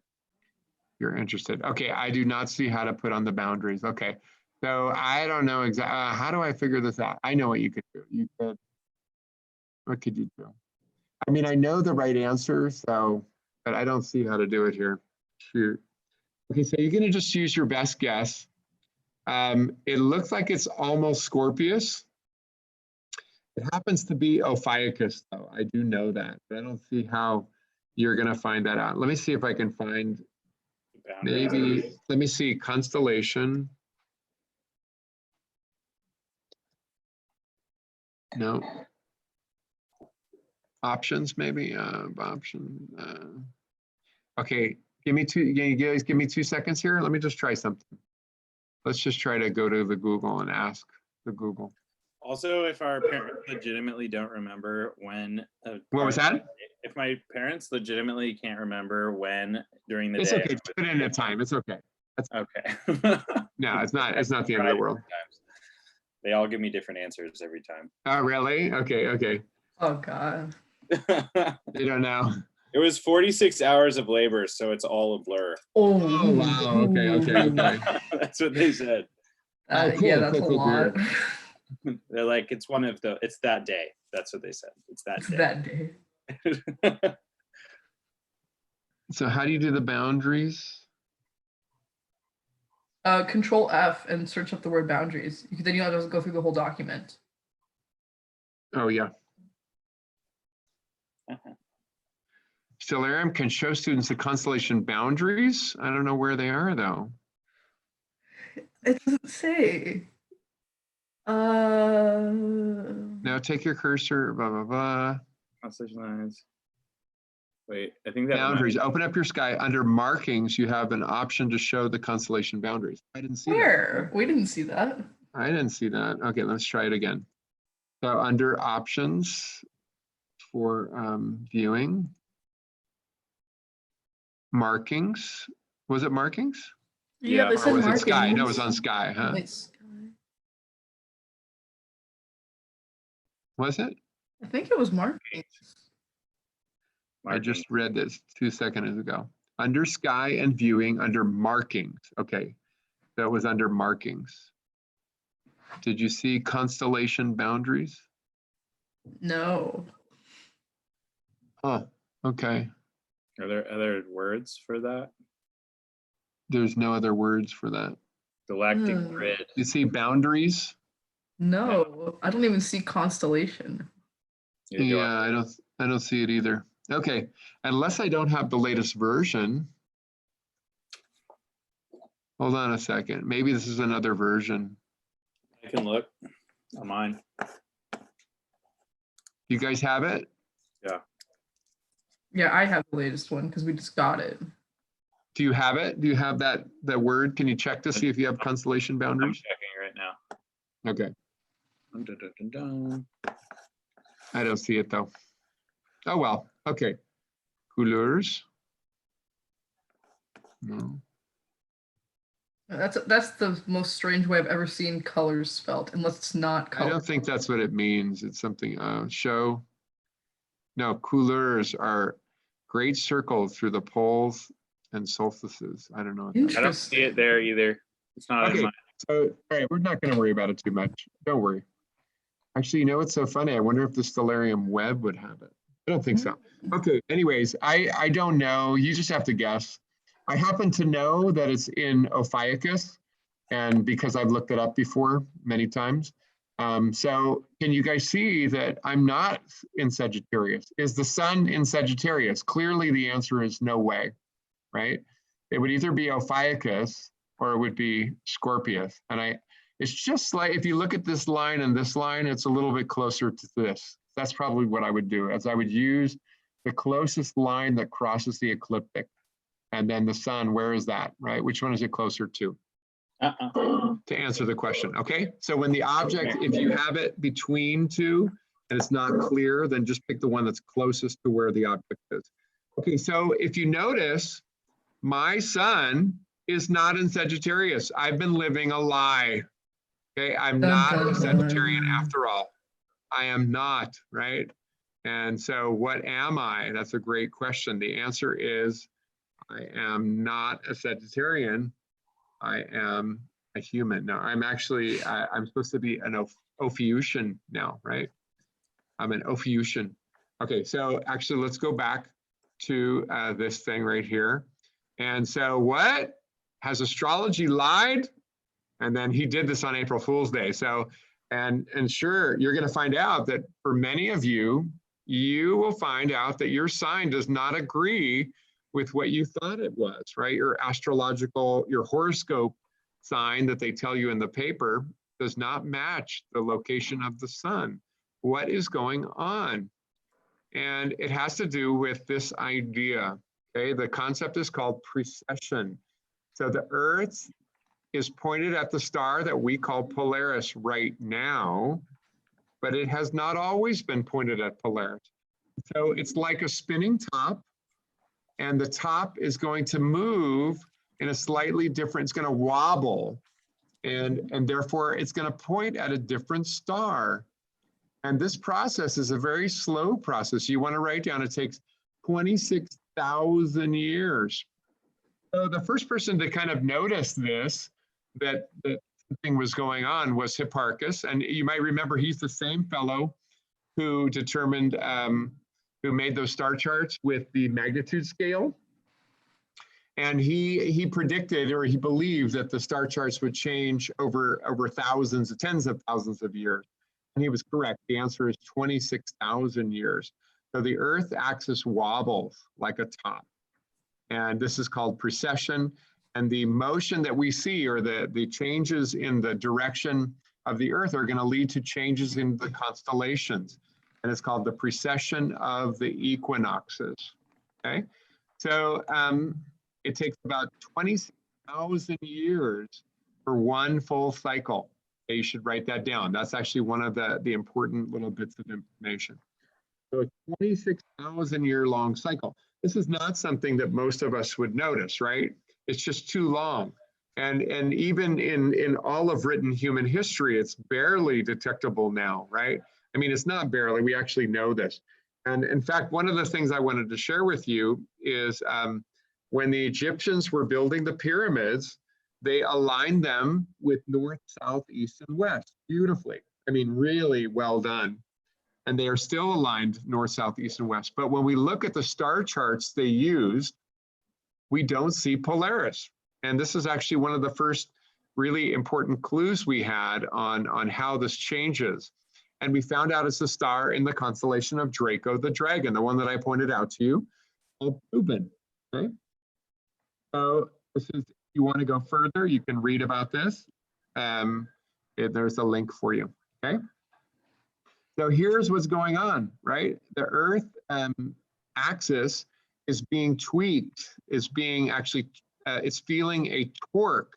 You're interested. Okay, I do not see how to put on the boundaries. Okay, so I don't know exactly, how do I figure this out? I know what you could do. What could you do? I mean, I know the right answer, but I don't see how to do it here. Shoot. Okay, so you're gonna just use your best guess. It looks like it's almost Scorpius. It happens to be Ophiuchus, though. I do know that, but I don't see how you're gonna find that out. Let me see if I can find, maybe, let me see, constellation. No. Options, maybe, option. Okay, you guys give me 2 seconds here. Let me just try something. Let's just try to go to the Google and ask the Google. Also, if our parents legitimately don't remember when. What was that? If my parents legitimately can't remember when during the It's day. okay. Just put in a time. It's okay. Okay. No, it's not. It's not the end of the world. They all give me different answers every time. Oh, really? Okay. Okay. Oh God. They don't know. It was 46 hours of labor, so it's all a blur. Oh, wow. Okay. Okay. Okay. That's what they said. Oh, cool, Yeah, that's cool, a cool, lot. They're like, it's that day. That's what they said. It's that It's day. that day. So how do you do the boundaries? Control F and search up the word boundaries. Then you don't have to go through the whole document. Oh, yeah. Stellarium can show students the constellation boundaries. I don't know where they are, though. It doesn't say. Now take your cursor, blah, blah, blah. Constellation lines. Wait, I think that Boundaries. Open up your sky. Under markings, you have an option to show the constellation boundaries. I didn't see Where? that. We didn't see that. I didn't see that. Okay, let's try it again. So under options for viewing, markings. Was it markings? Yeah, Yeah. they Or said was it markings. sky? No, it was on sky, huh? Wait, sky. Was it? I think it was markings. I just read this 2 seconds ago. Under sky and viewing, under markings. Okay, that was under markings. Did you see constellation boundaries? No. Oh, okay. Are there other words for that? There's no other words for that. Galactic Hmm. grid. You see boundaries? No, I don't even see constellation. Neither do I. Yeah, I don't see it either. Okay, unless I don't have the latest version. Hold on a second. Maybe this is another version. I can look on mine. You guys have it? Yeah, I have the latest one because we just got it. Do you have it? Do you have that word? Can you check to see if you have constellation I'm boundaries? checking right now. Okay, Dun, dun, dun, dun, dun. I don't see it though. Oh, well, okay. Couleurs. No. That's the most strange way I've ever seen colors spelt, unless it's not I color. don't think that's what it means. It's something, show. No, couleurs are great circles through the poles and solstices. I don't know. What that I don't see it there either. It's not in Okay, my. so, all right, we're not going to worry about it too much. Don't worry. Actually, you know what's so funny? I wonder if the Stellarium web would have it. I don't think so. Okay, anyways, I don't know. You just have to guess. I happen to know that it's in Ophiuchus, and because I've looked it up before many times. So can you guys see that I'm not in Sagittarius? Is the sun in Sagittarius? Clearly the answer is no way, right? It would either be Ophiuchus or it would be Scorpius. And it's just like, if you look at this line and this line, it's a little bit closer to this. That's probably what I would do, as I would use the closest line that crosses the ecliptic. And then the sun, where is that, right? Which one is it closer to? To answer the question, okay? So when the object, if you have it between two and it's not clear, then just pick the one that's closest to where the object is. Okay, so if you notice, my sun is not in Sagittarius. I've been living a lie. Okay, I'm not a Sagittarian after all. I am not, right? And so what am I? That's a great question. The answer is I am not a Sagittarian. I am a human. No, I'm actually, I'm supposed to be an Ophiuchian now, right? I'm an Ophiuchian. Okay, so actually let's go back to this thing right here. And so what? Has astrology lied? And then he did this on April Fool's Day. So, and sure, you're going to find out that for many of you, you will find out that your sign does not agree with what you thought it was, right? Your astrological, your horoscope sign that they tell you in the paper does not match the location of the sun. What is going on? And it has to do with this idea, okay? The concept is called precession. So the Earth is pointed at the star that we call Polaris right now, but it has not always been pointed at Polaris. So it's like a spinning top, and the top is going to move in a slightly different, it's going to wobble, and therefore it's going to point at a different star. And this process is a very slow process. You want to write down, it takes 26,000 years. So the first person to kind of notice this, that something was going on, was Hipparchus. And you might remember he's the same fellow who determined, who made those star charts with the magnitude scale. And he predicted, or he believed, that the star charts would change over thousands, tens of thousands of years. And he was correct. The answer is 26,000 years. So the Earth axis wobbles like a top. And this is called precession. And the motion that we see, or the changes in the direction of the Earth, are going to lead to changes in the constellations. And it's called the precession of the equinoxes. Okay, so it takes about 20,000 years for one full cycle. Okay, you should write that down. That's actually one of the important little bits of information. So a 26,000 year long cycle. This is not something that most of us would notice, right? It's just too long. And even in all of written human history, it's barely detectable now, right? I mean, it's not barely, we actually know this. And in fact, one of the things I wanted to share with you is when the Egyptians were building the pyramids, they aligned them with north, south, east, and west beautifully. I mean, really well done. And they are still aligned north, south, east, and west. But when we look at the star charts they used, we don't see Polaris. And this is actually one of the first really important clues we had on how this changes. And we found out it's a star in the constellation of Draco the Dragon, the one that I pointed out to you, called Reuben. Okay. So this is, if you want to go further, you can read about this. There's a link for you. Okay. So here's what's going on, right? The Earth axis is being tweaked, is being actually, it's feeling a torque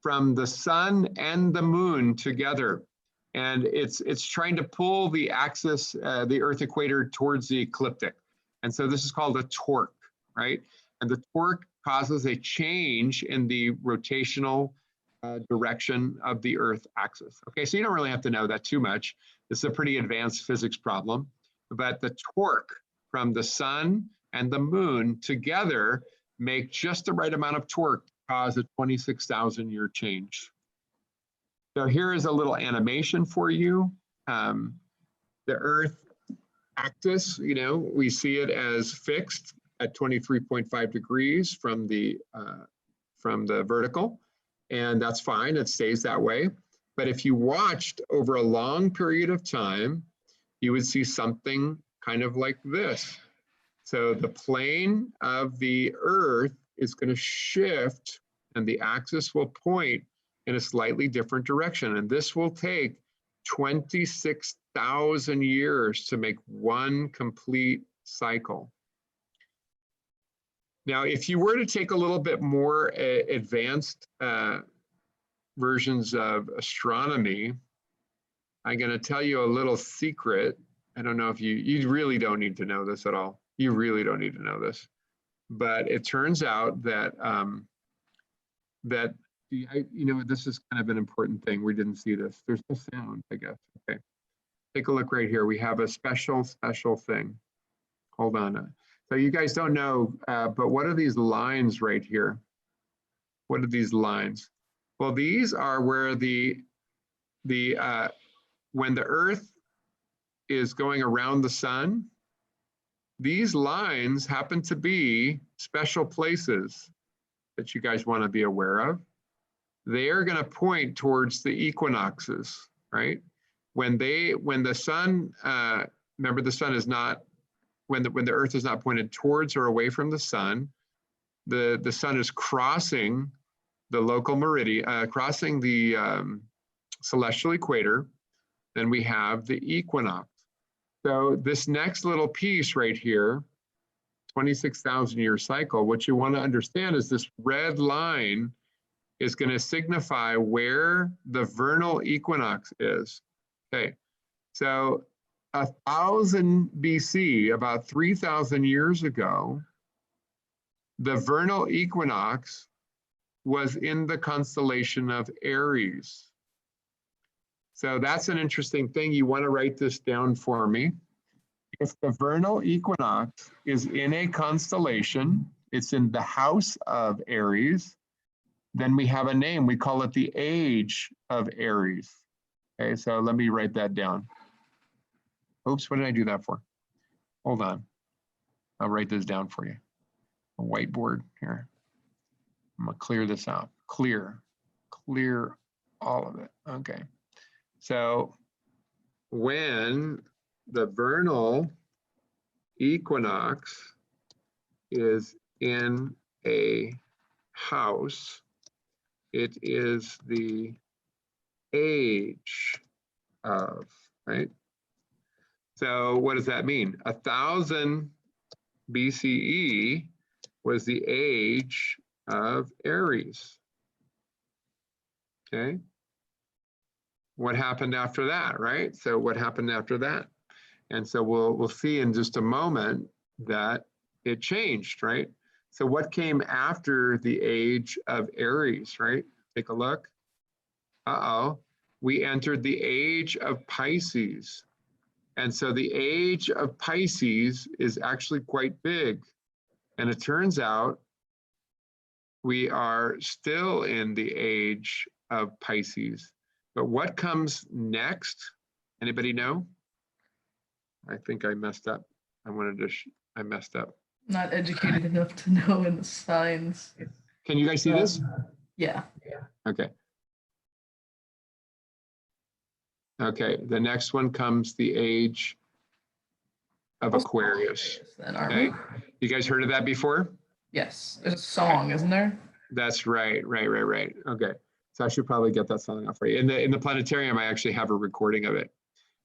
from the sun and the moon together. And it's trying to pull the axis, the Earth equator, towards the ecliptic. And so this is called a torque, right? And the torque causes a change in the rotational direction of the Earth axis. Okay, so you don't really have to know that too much. This is a pretty advanced physics problem, but the torque from the sun and the moon together make just the right amount of torque to cause a 26,000-year change. So here is a little animation for you. The Earth axis, you know, we see it as fixed at 23.5 degrees from the vertical, and that's fine, it stays that way. But if you watched over a long period of time, you would see something kind of like this. So the plane of the Earth is going to shift and the axis will point in a slightly different direction. And this will take 26,000 years to make one complete cycle. Now, if you were to take a little bit more advanced versions of astronomy, I'm going to tell you a little secret. I don't know if you really don't need to know this at all. You really don't need to know this. But it turns out that, this is kind of an important thing. We didn't see this. There's no sound, I guess. Okay. Take a look right here. We have a special thing. Hold on. So you guys don't know, but what are these lines right here? What are these lines? Well, these are where when the Earth is going around the sun, these lines happen to be special places that you guys want to be aware of. They are going to point towards the equinoxes, right? When the sun, remember the sun is not, when the Earth is not pointed towards or away from the sun, the sun is crossing the local meridian, crossing the celestial equator, then we have the equinox. So this next little piece right here, 26,000-year cycle, what you want to understand is this red line is going to signify where the vernal equinox is. Okay, so 1000 BC, about 3,000 years ago, the vernal equinox was in the constellation of Aries. So that's an interesting thing. You want to write this down for me. If the vernal equinox is in a constellation, it's in the house of Aries, then we have a name. We call it the age of Aries. Okay, so let me write that down. Oops, what did I do that for? Hold on. I'll write this down for you. A whiteboard here. I'm gonna clear this out. Clear all of it. Okay. So when the vernal equinox is in a house, it is the age of, right? So what does that mean? 1000 BCE was the age of Aries. Okay. What happened after that, right? So what happened after that? And so we'll see in just a moment that it changed, right? So what came after the age of Aries, right? Take a look. We entered the age of Pisces. And so the age of Pisces is actually quite big. And it turns out we are still in the age of Pisces. But what comes next? Anybody know? I think I messed up. I messed up. Not educated enough to know in the signs. Can you guys see this? Yeah. Okay. Okay, the next one comes the age of Aquarius. Then, Okay, you guys heard of that before? Yes, there's a song, isn't there? That's right. Okay, so I should probably get that song off for you. In the planetarium, I actually have a recording of it.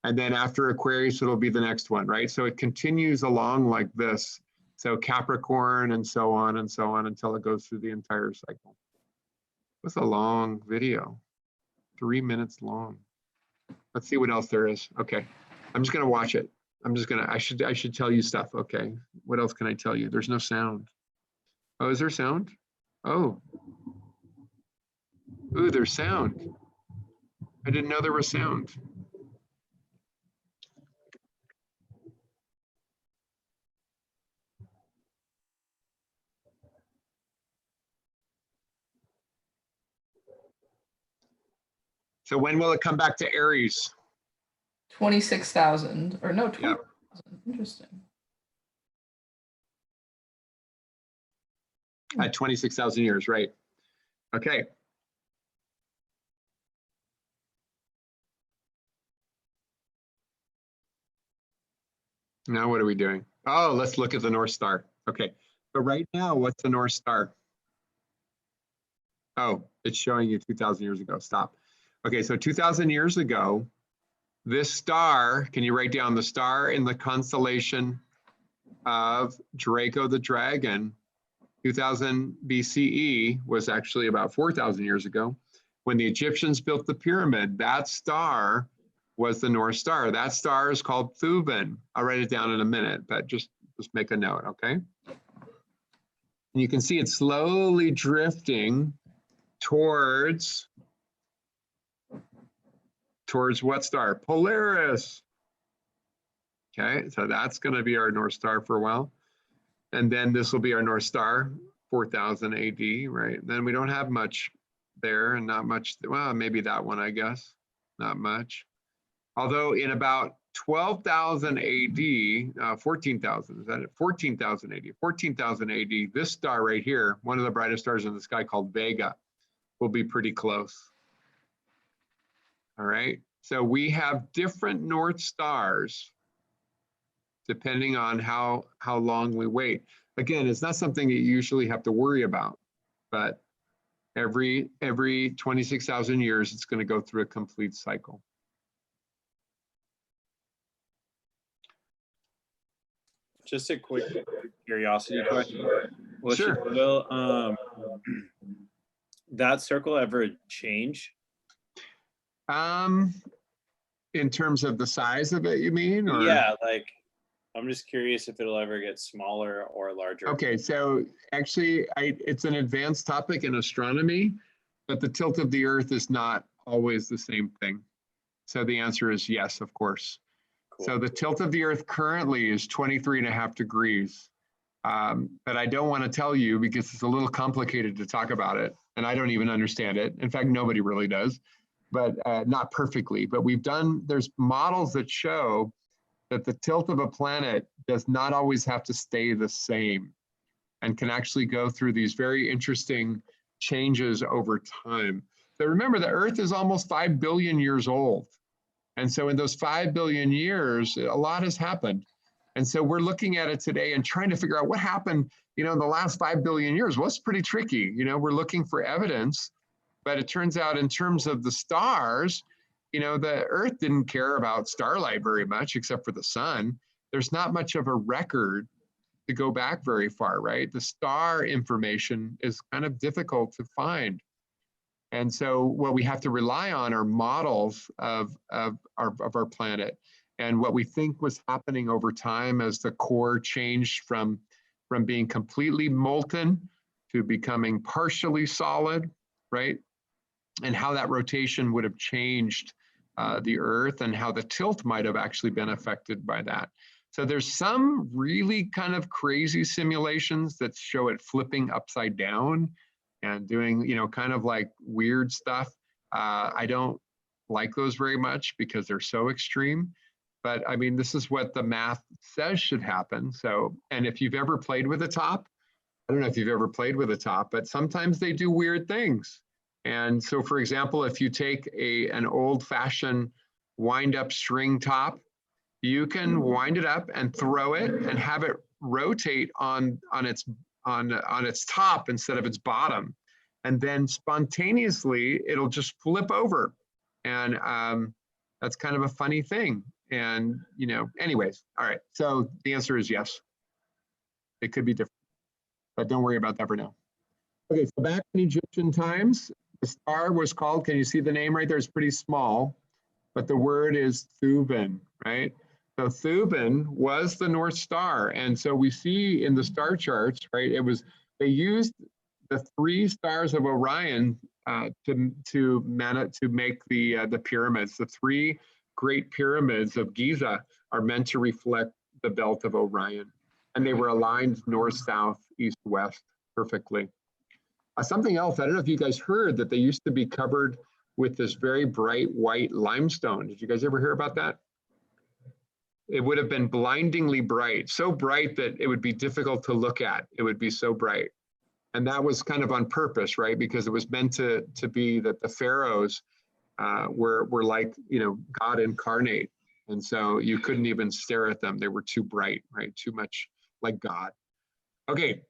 And then after Aquarius, it'll be the next one, right? So it continues along like this. So Capricorn and so on until it goes through the entire cycle. That's a long video, 3 minutes long. Let's see what else there is. Okay, I'm just gonna watch it. I should tell you stuff. Okay, what else can I tell you? There's no sound. Oh, is there sound? Oh. Ooh, there's sound. I didn't know there was sound. So when will it come back to Aries? 26,000 or no, 20,000. Interesting. At 26,000 years, right? Okay. Now what are we doing? Oh, let's look at the North Star. Okay. So right now, what's the North Star? Oh, it's showing you 2,000 years ago. Stop. Okay, so 2,000 years ago, this star, can you write down the star in the constellation of Draco the Dragon? 2000 BCE was actually about 4,000 years ago. When the Egyptians built the pyramid, that star was the North Star. That star is called Thuban. I'll write it down in a minute, but just make a note, okay? And you can see it's slowly drifting towards what star? Polaris. Okay, so that's going to be our North Star for a while. And then this will be our North Star, 4000 AD, right? Then we don't have much there and not much, well, maybe that one, I guess, not much. Although in about 12,000 AD, 14,000, is that it? 14,000 AD, 14,000 AD, this star right here, one of the brightest stars in the sky called Vega, will be pretty close. All right, so we have different North Stars depending on how long we wait. Again, it's not something you usually have to worry about, but every 26,000 years, it's going to go through a complete cycle. Just a quick curiosity question. Well, Sure. Will that circle ever change? In terms of the size of it, you mean? Or? Yeah, like I'm just curious if it'll ever get smaller or larger. Okay, so actually, it's an advanced topic in astronomy, but the tilt of the Earth is not always the same thing. So the answer is yes, of course. Cool. So the tilt of the Earth currently is 23.5 degrees. But I don't want to tell you because it's a little complicated to talk about it, and I don't even understand it. In fact, nobody really does, but not perfectly. But there's models that show that the tilt of a planet does not always have to stay the same and can actually go through these very interesting changes over time. So remember, the Earth is almost 5 billion years old. And so in those 5 billion years, a lot has happened. And so we're looking at it today and trying to figure out what happened, in the last 5 billion years. Well, it's pretty tricky. We're looking for evidence, but it turns out in terms of the stars, the Earth didn't care about starlight very much, except for the sun. There's not much of a record to go back very far, right? The star information is kind of difficult to find. And so what we have to rely on are models of our planet and what we think was happening over time as the core changed from being completely molten to becoming partially solid, right? And how that rotation would have changed the Earth and how the tilt might have actually been affected by that. So there's some really kind of crazy simulations that show it flipping upside down and doing, kind of like weird stuff. I don't like those very much because they're so extreme. But I mean, this is what the math says should happen. So, and if you've ever played with a top, I don't know if you've ever played with a top, but sometimes they do weird things. And so, for example, if you take an old-fashioned wind-up string top, you can wind it up and throw it and have it rotate on its top instead of its bottom, and then spontaneously it'll just flip over, and that's kind of a funny thing. And anyways, all right. So the answer is yes. It could be different, but don't worry about that for now. Okay, so back in Egyptian times, the star was called, can you see the name right there? It's pretty small, but the word is Thuban, right? So Thuban was the North Star. And so we see in the star charts, right, it was They used the 3 stars of Orion to make the pyramids. The 3 great pyramids of Giza are meant to reflect the belt of Orion, and they were aligned north, south, east, west perfectly. Something else, I don't know if you guys heard that they used to be covered with this very bright white limestone. Did you guys ever hear about that? It would have been blindingly bright, so bright that it would be difficult to look at. It would be so bright. And that was kind of on purpose, right? Because it was meant to be that the pharaohs were like, God incarnate. And so you couldn't even stare at them. They were too bright, right? Too much like God. Okay,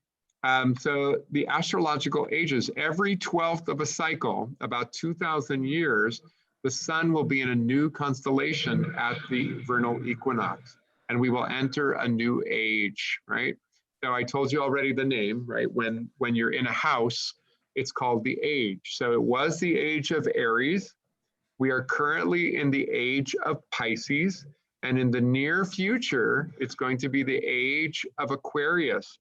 so the astrological ages, every 12th of a cycle, about 2,000 years, the sun will be in a new constellation at the vernal equinox, and we will enter a new age, right? So I told you already the name, right? When you're in a house, it's called the age. So it was the age of Aries. We are currently in the age of Pisces, and in the near future, it's going to be the age of Aquarius.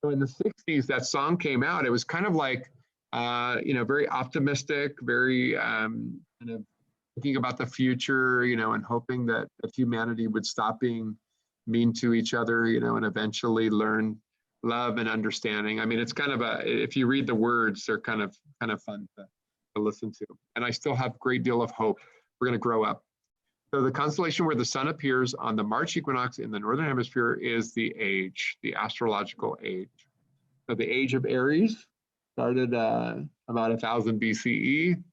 So in the 60s, that song came out. It was kind of like, very optimistic, very kind of thinking about the future, and hoping that humanity would stop being mean to each other, and eventually learn love and understanding. I mean, it's kind of if you read the words, they're kind of fun to listen to. And I still have a great deal of hope. We're going to grow up. So the constellation where the sun appears on the March equinox in the Northern Hemisphere is the age, the astrological age. So the age of Aries started about 1000 BCE,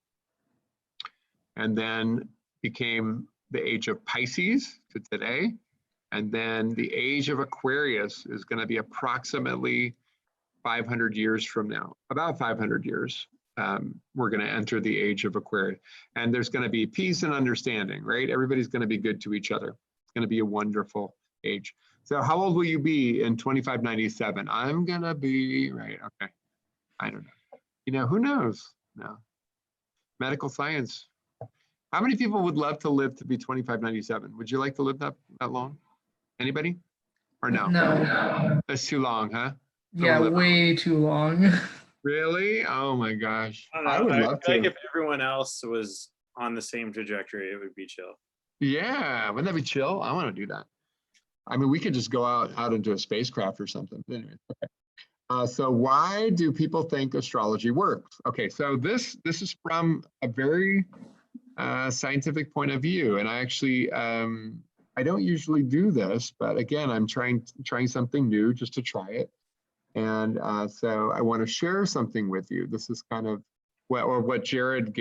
and then became the age of Pisces to today. And then the age of Aquarius is going to be approximately 500 years from now, about 500 years. We're going to enter the age of Aquarius, and there's going to be peace and understanding, right? Everybody's going to be good to each other. It's going to be a wonderful age. So how old will you be in 2597? I'm going to be, right, okay. I don't know. Who knows? No. Medical science. How many people would love to live to be 2597? Would you like to live that long? Anybody? Or no? No. That's too long, huh? Yeah, way too long. Really? Oh my gosh. I would love to. Like if everyone else was on the same trajectory, it would be chill. Yeah, wouldn't that be chill? I want to do that. I mean, we could just go out into a spacecraft or something. Anyway, okay. So why do people think astrology works? Okay, so this is from a very scientific point of view, and I actually I don't usually do this, but again, I'm trying something new just to try it. And so I want to share something with you. This is kind of what Jared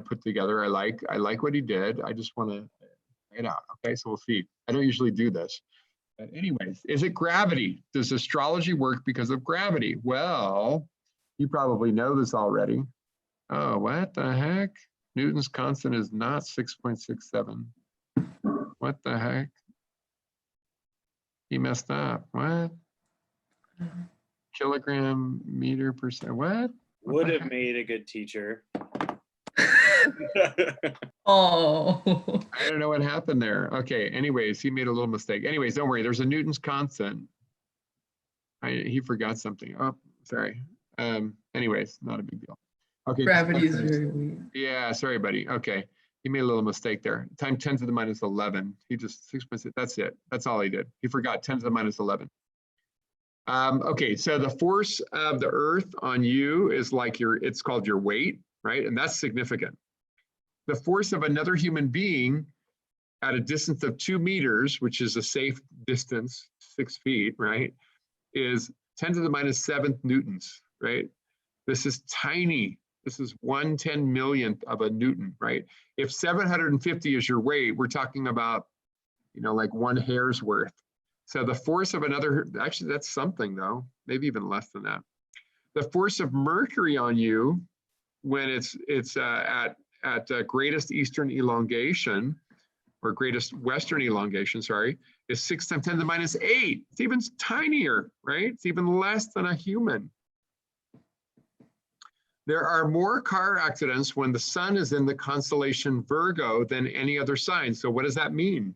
put together. I like what he did. I just want to try it out. Okay, so we'll see. I don't usually do this. But anyways, is it gravity? Does astrology work because of gravity? Well, you probably know this already. Oh, what the heck? Newton's constant is not 6.67. What the heck? He messed up. What? Kilogram meter per second. What Would have made a good teacher. Oh. I don't know what happened there. Okay, anyways, he made a little mistake. Anyways, don't worry. There's a Newton's constant. He forgot something. Oh, sorry. Anyways, not a big deal. Okay. Gravity is very weird. Yeah, sorry, buddy. Okay. He made a little mistake there. Time 10 to the minus 11. He just 6.6. That's it. That's all he did. He forgot 10 to the minus 11. Okay, so the force of the Earth on you is like it's called your weight, right? And that's significant. The force of another human being at a distance of 2 meters, which is a safe distance, 6 feet, right, is 10 to the minus 7th newtons, right? This is tiny. This is 1/10 millionth of a newton, right? If 750 is your weight, we're talking about, like 1 hair's worth. So the force of another, actually that's something though, maybe even less than that. The force of Mercury on you when it's at greatest eastern elongation, or greatest western elongation, sorry, is 6 times 10 to the minus 8. It's even tinier, right? It's even less than a human. There are more car accidents when the sun is in the constellation Virgo than any other sign. So what does that mean?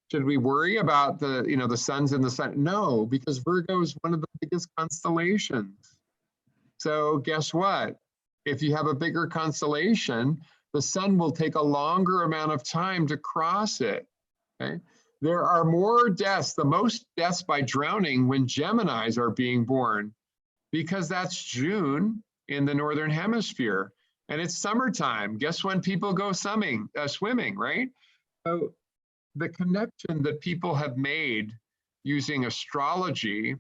Should we worry about the sun's in the sun? No, because Virgo is one of the biggest constellations. So guess what? If you have a bigger constellation, the sun will take a longer amount of time to cross it. Okay. There are more deaths, the most deaths by drowning when Geminis are being born, because that's June in the Northern Hemisphere and it's summertime. Guess when people go swimming, right? So the connection that people have made using astrology,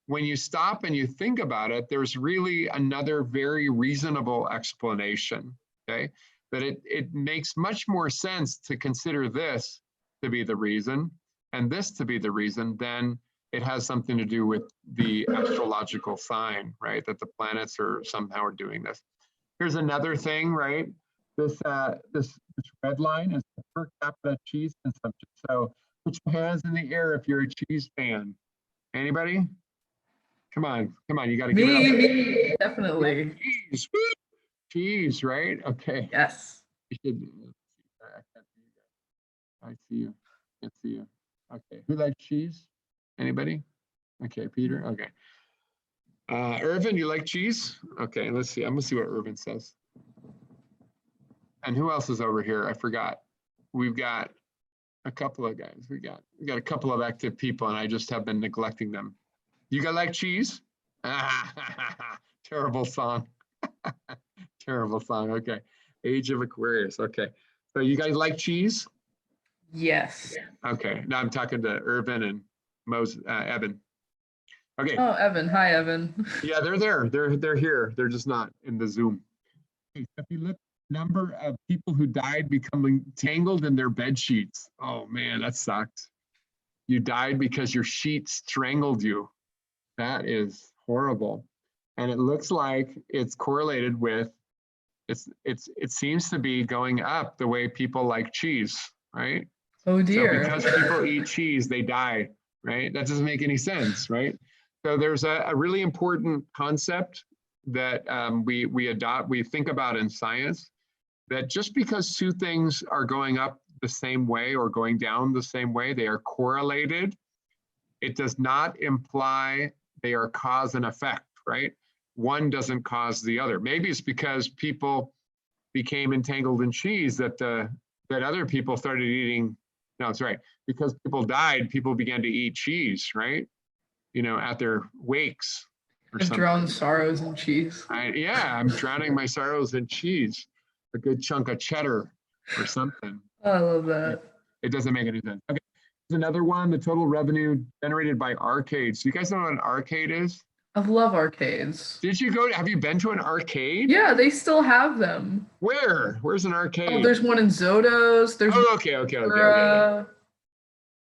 when you stop and you think about it, there's really another very reasonable explanation, okay? But it makes much more sense to consider this to be the reason and this to be the reason than it has something to do with the astrological sign, right? That the planets are somehow doing this. Here's another thing, right? This red line is the per capita cheese consumption. So put your hands in the air if you're a cheese fan. Anybody? Come on, you got to give it up. Me, definitely. Cheese, cheese, right? Okay. Yes. I see you. Can't see you. Okay. Who likes cheese? Anybody? Okay, Peter. Okay. Irvin, you like cheese? Okay, let's see. I'm gonna see what Irvin says. And who else is over here? I forgot. We've got a couple of guys. We got a couple of active people, and I just have been neglecting them. You guys like cheese? Terrible song. Terrible song. Okay. Age of Aquarius. Okay. So you guys like cheese? Yes. Okay. Now I'm talking to Irvin and Evan. Okay. Oh, Evan. Hi, Evan. Yeah, they're there. They're here. They're just not in the Zoom. Okay, so if you look, number of people who died becoming tangled in their bed sheets. Oh man, that sucks. You died because your sheet strangled you. That is horrible. And it looks like it's correlated with it seems to be going up the way people like cheese, right? Oh dear. So because people eat cheese, they die, right? That doesn't make any sense, right? So there's a really important concept that we think about in science, that just because two things are going up the same way or going down the same way, they are correlated. It does not imply they are cause and effect, right? One doesn't cause the other. Maybe it's because people became entangled in cheese that other people started eating. No, it's right. Because people died, people began to eat cheese, right? You know, at their wakes or I've something. drowned sorrows in cheese. Yeah, I'm drowning my sorrows in cheese. A good chunk of cheddar or something. Oh, I love that. It doesn't make any sense. Okay, here's another one, the total revenue generated by arcades. You guys know what an arcade is? I love arcades. Have you been to an arcade? Yeah, they still have them. Where? Where's an arcade? Oh, there's one in Zotos. There's okay.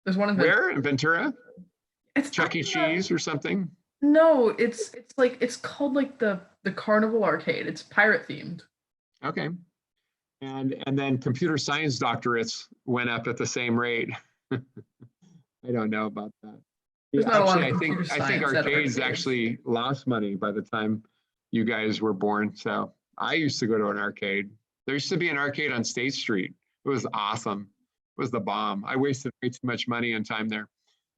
There's one in Where? In Ventura? It's Chuck E. Cheese or something? No, it's called like the Carnival Arcade. It's pirate themed. Okay. And then computer science doctorates went up at the same rate. I don't know about that. Actually, I think arcades actually lost money by the time you guys were born. So I used to go to an arcade. There used to be an arcade on State Street. It was awesome. It was the bomb. I wasted way too much money and time there.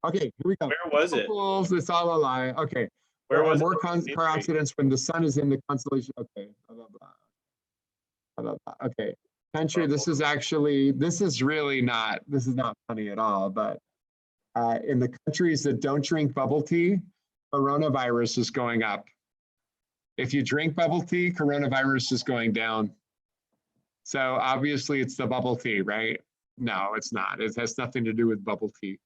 Okay, here we go. Where was it? It's all a lie. Okay. Where was more car accidents when the sun is in the constellation? Okay. Blah, blah, blah. Blah, blah, blah. Okay. Country, this is not funny at all, but in the countries that don't drink bubble tea, coronavirus is going up. If you drink bubble tea, coronavirus is going down. So obviously it's the bubble tea, right? No, it's not. It has nothing to do with bubble tea.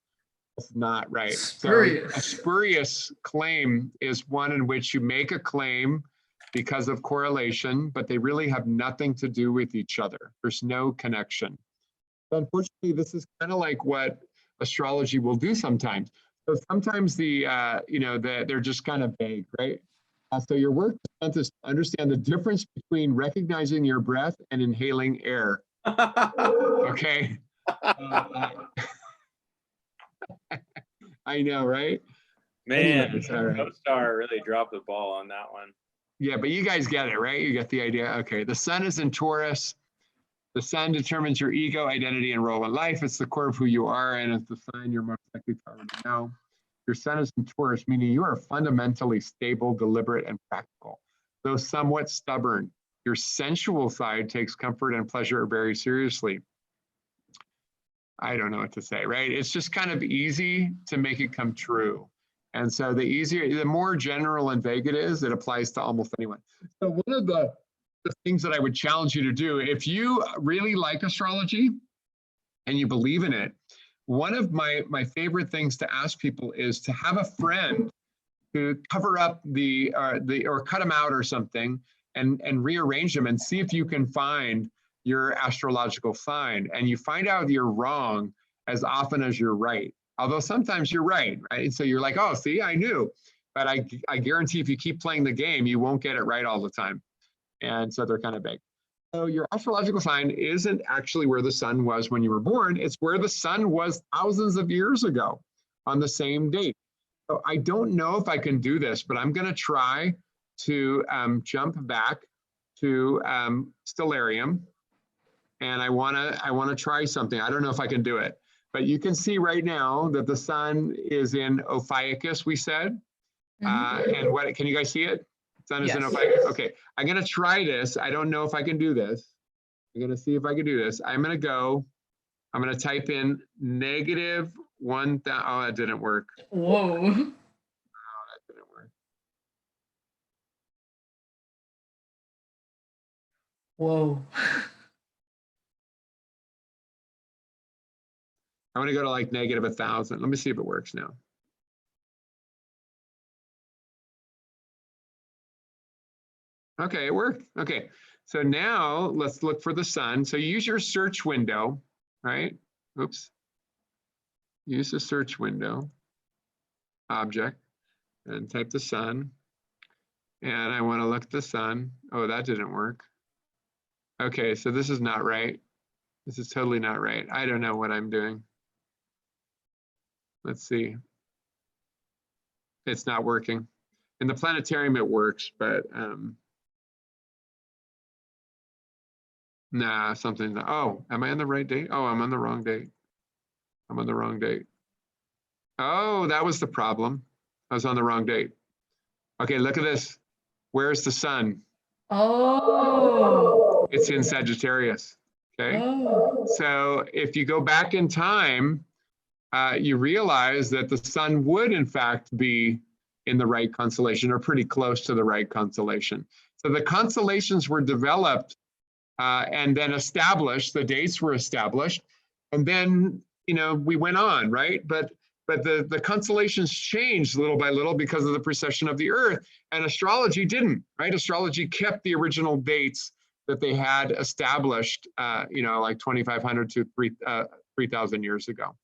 It's not right. Spurious. So a spurious claim is one in which you make a claim because of correlation, but they really have nothing to do with each other. There's no connection. So unfortunately, this is kind of like what astrology will do sometimes. So sometimes they're just kind of vague, right? So your work is meant to understand the difference between recognizing your breath and inhaling air. Okay. I know, right? Man, Anyways, all right. Co-star really dropped the ball on that one. Yeah, but you guys get it, right? You get the idea. Okay, the sun is in Taurus. The sun determines your ego, identity, and role in life. It's the core of who you are, and it's the sign you're most likely to already know. Your sun is in Taurus, meaning you are fundamentally stable, deliberate, and practical. though somewhat stubborn. Your sensual side takes comfort and pleasure very seriously. I don't know what to say, right? It's just kind of easy to make it come true. And so the more general and vague it is, it applies to almost anyone. So one of the things that I would challenge you to do, if you really like astrology and you believe in it, one of my favorite things to ask people is to have a friend to cover up or cut them out or something and rearrange them and see if you can find your astrological sign. And you find out you're wrong as often as you're right. Although sometimes you're right? So you're like, oh, see, I knew. But I guarantee if you keep playing the game, you won't get it right all the time. And so they're kind of big. So your astrological sign isn't actually where the sun was when you were born. It's where the sun was thousands of years ago on the same date. So I don't know if I can do this, but I'm going to try to jump back to Stellarium. And I want to try something. I don't know if I can do it. But you can see right now that the sun is in Ophiuchus, we said. And what, can you guys see it? Sun is in Ophiuchus. Okay, I'm going to try this. I don't know if I can do this. I'm going to see if I can do this. I'm going to type in -1,000. Oh, that didn't work. Whoa. Oh, that didn't work. Whoa. I want to go to like -1,000. Let me see if it works now. Okay, it worked. Okay, so now let's look for the sun. So use your search window, right? Oops. Use the search window object and type the sun. And I want to look at the sun. Oh, that didn't work. Okay, so this is not right. This is totally not right. I don't know what I'm doing. Let's see. It's not working. In the planetarium, it works, but nah, something. Oh, am I on the right date? Oh, I'm on the wrong date. I'm on the wrong date. Oh, that was the problem. I was on the wrong date. Okay, look at this. Where's the sun? Oh. It's in Sagittarius. Okay. Oh. So if you go back in time, you realize that the sun would in fact be in the right constellation or pretty close to the right constellation. So the constellations were developed and then established, the dates were established, and then, you know, we went on, right? But the constellations changed little by little because of the precession of the Earth, and astrology didn't, right? Astrology kept the original dates that they had established, you know, like 2,500 to 3,000 years ago.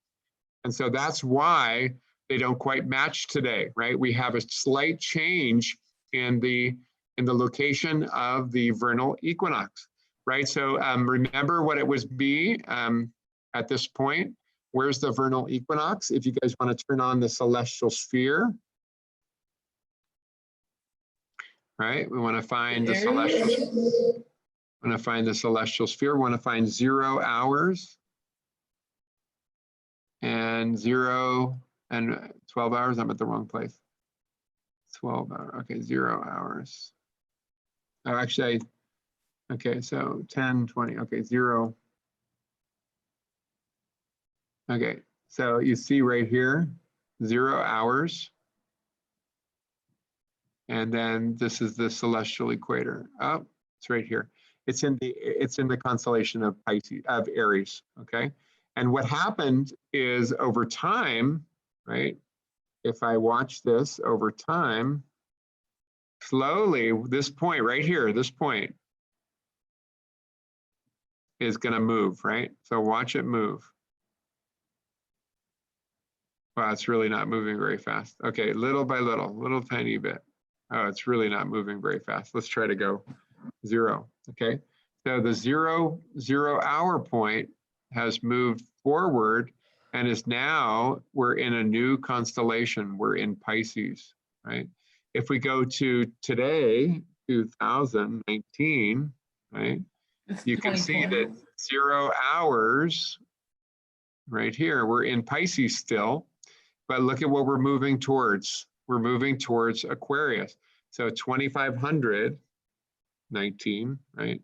And so that's why they don't quite match today, right? We have a slight change in the location of the vernal equinox, right? So remember what it was be at this point. Where's the vernal equinox? If you guys want to turn on the celestial sphere, right? We want to find the celestial. Want to find the celestial sphere. We want to find 0 hours and 0 and 12 hours. I'm at the wrong place. 12 hours. Okay, 0 hours. Oh, actually, okay, so 10, 20. Okay, 0. Okay, so you see right here, 0 hours. And then this is the celestial equator. Oh, it's right here. It's in the constellation of Pisces, of Aries, okay? And what happened is over time, right? If I watch this over time, slowly, this point right here, this point is gonna move, right? So watch it move. Wow, it's really not moving very fast. Okay, little by little tiny bit. Oh, it's really not moving very fast. Let's try to go 0, okay? So the 0 hour point has moved forward and is now, we're in a new constellation. We're in Pisces, right? If we go to today, 2019, right? You can see that 0 hours right here, we're in Pisces still, but look at what we're moving towards. We're moving towards Aquarius. So 2,500 19, right?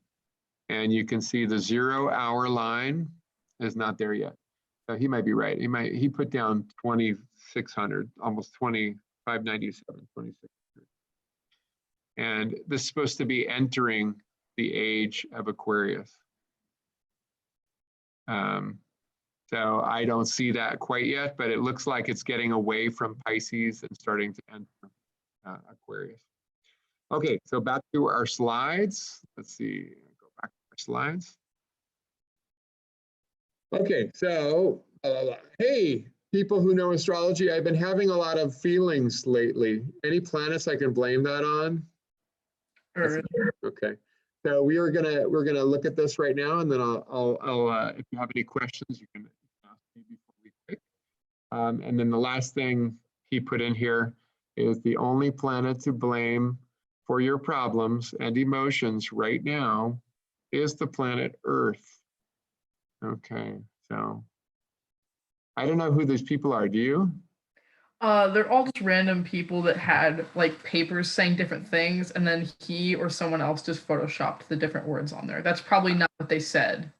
And you can see the 0 hour line is not there yet. So he might be right. He put down 2,600, almost 2,597, 2,600. And this is supposed to be entering the age of Aquarius. So I don't see that quite yet, but it looks like it's getting away from Pisces and starting to enter Aquarius. Okay, so back to our slides. Let's see, go back to our slides. Okay, so, hey, people who know astrology, I've been having a lot of feelings lately. Any planets I can blame that on? Okay, so we're gonna look at this right now, and then I'll if you have any questions, you can ask me before we pick. And then the last thing he put in here is the only planet to blame for your problems and emotions right now is the planet Earth. Okay, so I don't know who these people are. Do you? They're all just random people that had like papers saying different things, and then he or someone else just photoshopped the different words on there. That's probably not what they said.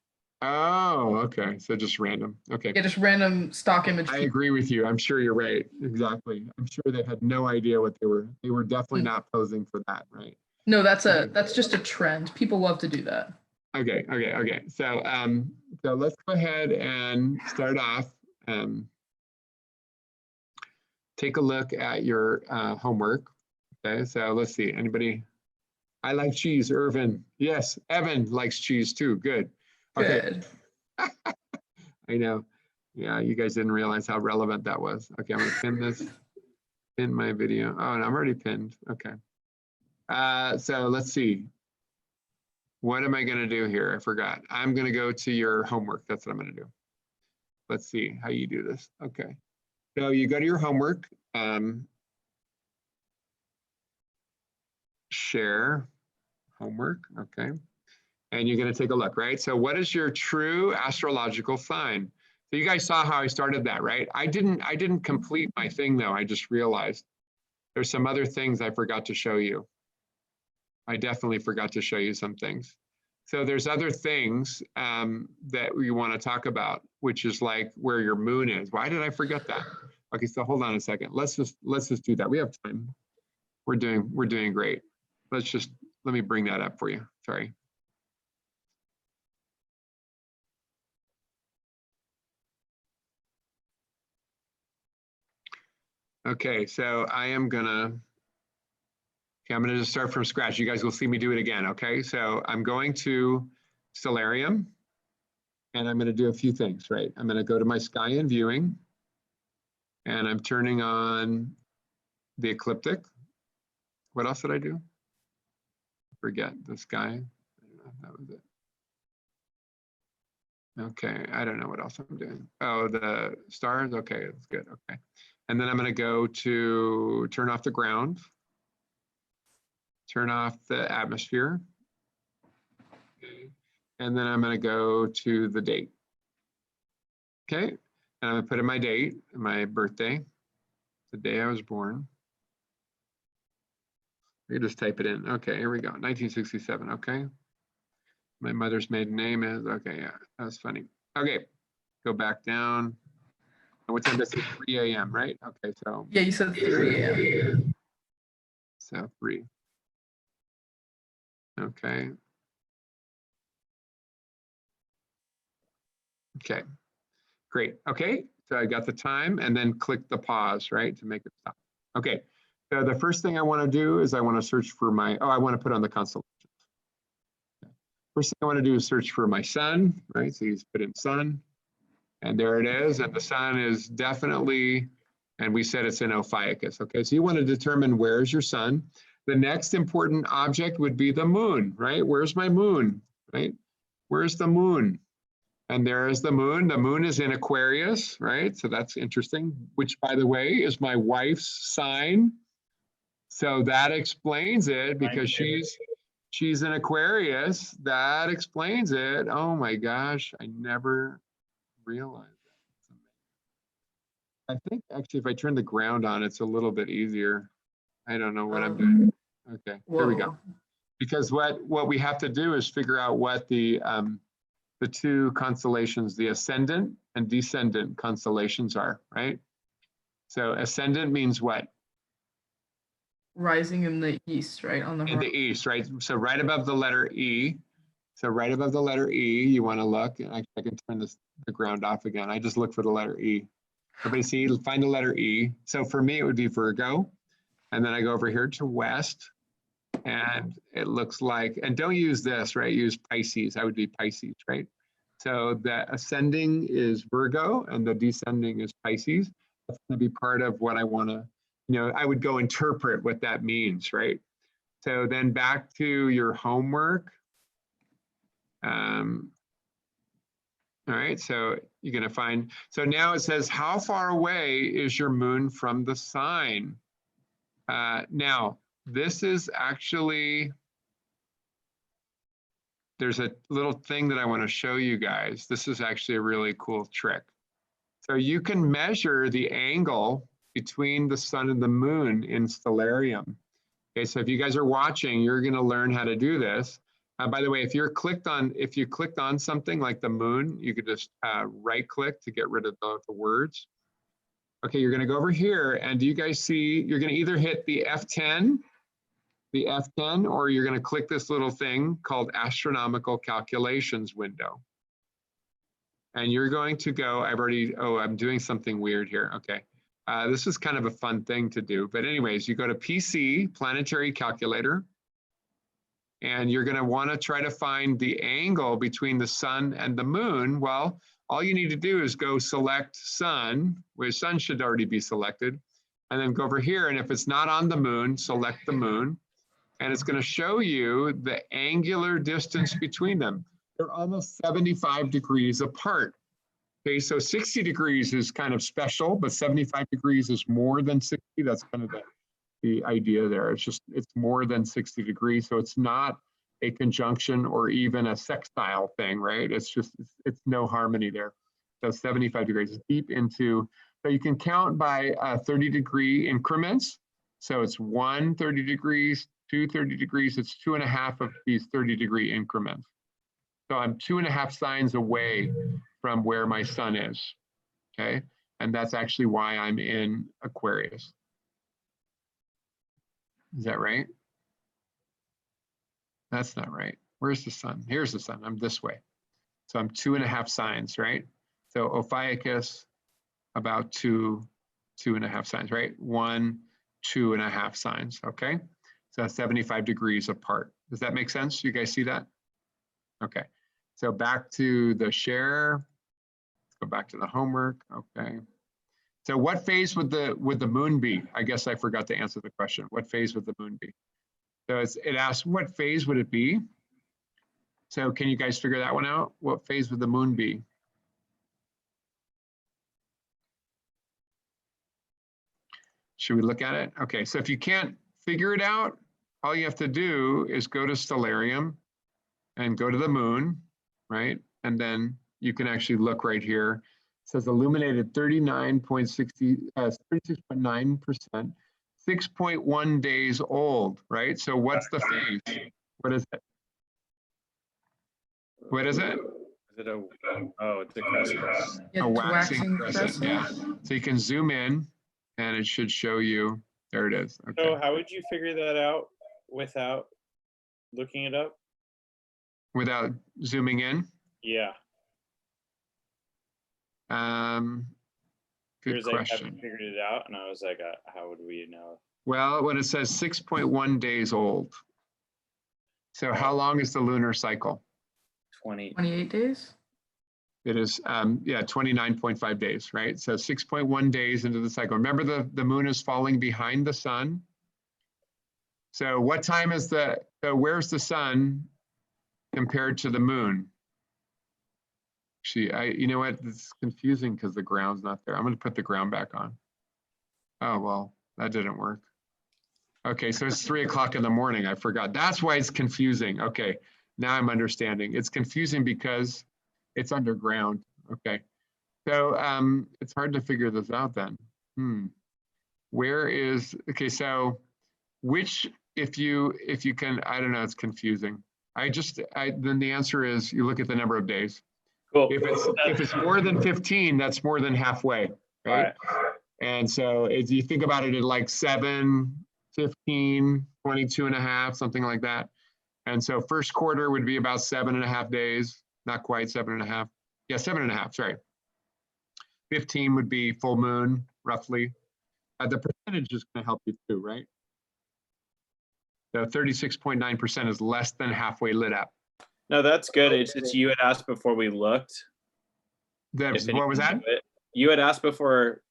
Oh, okay. So just random. Okay. Yeah, just random stock image I people. agree with you. I'm sure you're right. Exactly. I'm sure they had no idea what they were. They were definitely not posing for that, right? No, that's just a trend. People love to do that. Okay. So so let's go ahead and start off. Take a look at your homework. Okay, so let's see. Anybody? I like cheese, Irvin. Yes, Evan likes cheese too. Good. Okay. Good. I know. Yeah, you guys didn't realize how relevant that was. Okay, I'm gonna pin this, pin my video. Oh, and I'm already pinned. Okay. So let's see. What am I gonna do here? I forgot. I'm gonna go to your homework. That's what I'm gonna do. Let's see how you do this. Okay. So you go to your homework. Share homework. Okay. And you're going to take a look, right? So what is your true astrological sign? So you guys saw how I started that, right? I didn't complete my thing though. I just realized there's some other things I forgot to show you. I definitely forgot to show you some things. So there's other things that we want to talk about, which is like where your moon is. Why did I forget that? Okay, so hold on a second. Let's just do that. We have time. We're doing great. Let me bring that up for you. Sorry. Okay, so I'm gonna just start from scratch. You guys will see me do it again, okay? So I'm going to Stellarium, and I'm gonna do a few things, right? I'm gonna go to my sky and viewing, and I'm turning on the ecliptic. What else did I do? Forget the sky. I don't know if that was it. Okay, I don't know what else I'm doing. Oh, the stars, okay, that's good, okay. And then I'm gonna go to turn off the ground, turn off the atmosphere, okay. And then I'm gonna go to the date. Okay, and I'm gonna put in my date, my birthday, the day I was born. You just type it in. Okay, here we go, 1967, okay. My mother's maiden name is, okay, yeah, that's funny. Okay, go back down. What time does it? 3 a.m., right? Okay, so. Yeah, you said 3 a.m. So 3. Okay. Okay, great. Okay, so I got the time and then click the pause, right, to make it stop. Okay, so the first thing I want to do is I want to search for my, I want to put on the constellations. First thing I want to do is search for my sun, right? So you just put in sun, and there it is. And the sun is definitely, and we said it's in Ophiuchus. Okay, so you want to determine where's your sun. The next important object would be the moon, right? Where's my moon, right? Where's the moon? And there is the moon. The moon is in Aquarius, right? So that's interesting, which, by the way, is my wife's sign. So that explains it because she's in Aquarius. That explains it. Oh my gosh, I never realized that. I think actually if I turn the ground on, it's a little bit easier. I don't know what I'm doing. Okay, here we go. Because what we have to do is figure out what the two constellations, the ascendant and descendant constellations are, right? So ascendant means what? Rising in the east, right? On the In the horizon. east, right? So right above the letter E. So right above the letter E, you want to look. I can turn the ground off again. I just look for the letter E. Everybody see, find the letter E. So for me, it would be Virgo. And then I go over here to west. And it looks like, and don't use this, right? Use Pisces. I would be Pisces, right? So the ascending is Virgo and the descending is Pisces. That's going to be part of what I want to, I would go interpret what that means, right? So then back to your homework. All right, so you're going to find, so now it says, how far away is your moon from the sign? Now, this is actually, there's a little thing that I want to show you guys. This is actually a really cool trick. So you can measure the angle between the sun and the moon in Stellarium. Okay, so if you guys are watching, you're going to learn how to do this. By the way, if you clicked on something like the moon, you could just right click to get rid of the words. Okay, you're going to go over here, and do you guys see, you're going to either hit the F10, or you're going to click this little thing called astronomical calculations window. And you're going to go, I'm doing something weird here. Okay. This is kind of a fun thing to do. But anyways, you go to PC, planetary calculator, and you're going to want to try to find the angle between the sun and the moon. Well, all you need to do is go select sun, where sun should already be selected, and then go over here. And if it's not on the moon, select the moon. And it's going to show you the angular distance between them. They're almost 75 degrees apart. Okay, so 60 degrees is kind of special, but 75 degrees is more than 60. That's kind of the idea there. It's more than 60 degrees. So it's not a conjunction or even a sextile thing, right? It's no harmony there. So 75 degrees is deep into, so you can count by 30-degree increments. So it's 1 30 degrees, 2 30 degrees, it's 2.5 of these 30-degree increments. So I'm 2.5 signs away from where my sun is, okay? And that's actually why I'm in Aquarius. Is that right? That's not right. Where's the sun? Here's the sun, I'm this way. So I'm 2.5 signs, right? So Ophiuchus, about 2.5 signs, right? 1, 2.5 signs, okay? So 75 degrees apart. Does that make sense? You guys see that? Okay, so back to the share. Let's go back to the homework, okay. So what phase would the moon be? I guess I forgot to answer the question. What phase would the moon be? So it asks, what phase would it be? So can you guys figure that one out? What phase would the moon be? Should we look at it? Okay, so if you can't figure it out, all you have to do is go to Stellarium and go to the moon, right? And then you can actually look right here. It says illuminated 36.9%, 6.1 days old, right? So what's the phase? What is it? What is it? Is it it's a crescent. Yeah, A it's waxing crescent, yeah. crescent. So you can zoom in and it should show you, there it is, okay. So how would you figure that out without looking it up? Without zooming in? Yeah. Good I haven't question. figured it out, and I was like, how would we know? Well, when it says 6.1 days old. So how long is the lunar cycle? 28 days? It is, yeah, 29.5 days, right? So 6.1 days into the cycle. Remember the moon is falling behind the sun. So what time is so where's the sun compared to the moon? Actually, you know what, it's confusing because the ground's not there. I'm gonna put the ground back on. Oh, well, that didn't work. Okay, so it's 3 o'clock in the morning, I forgot. That's why it's confusing. Okay, now I'm understanding. It's confusing because it's underground. Okay, so it's hard to figure this out then. Where is, okay, so which if you can, I don't know, it's confusing. Then the answer is you look at the number of days. Cool. If it's more than 15, that's more than halfway, right? And so if you think about it at like 7, 15, 22 and a half, something like that. And so first quarter would be about 7.5 days, not quite 7.5. Yeah, 7.5, sorry. 15 would be full moon, roughly. The percentage is going to help you too, right? So 36.9% is less than halfway lit up. No, that's good. It's you had asked before we looked. What was that? You had asked before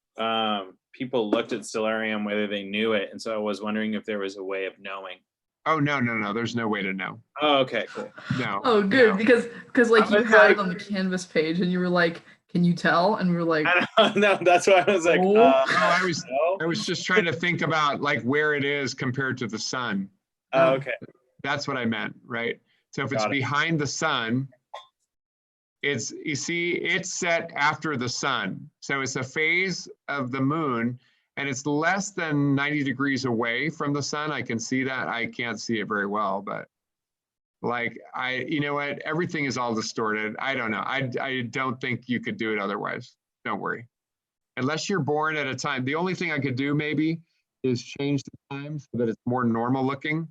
people looked at Stellarium whether they knew it, and so I was wondering if there was a way of knowing. Oh, no. There's no way to know. Oh, okay, cool. No. Oh, good, no. because like you was had like- it on the Canvas page, and you were like, "Can you tell?" And we were like, No, that's why I was like, Oh. No, no. I was just trying to think about like where it is compared to the sun. Oh, okay. That's what I meant, right? So if it's Got it. behind the sun, you see, it's set after the sun. So it's a phase of the moon, and it's less than 90 degrees away from the sun. I can see that. I can't see it very well, but like you know what? Everything is all distorted. I don't know. I don't think you could do it otherwise. Don't worry. Unless you're born at a time. The only thing I could do maybe is change the time so that it's more normal looking.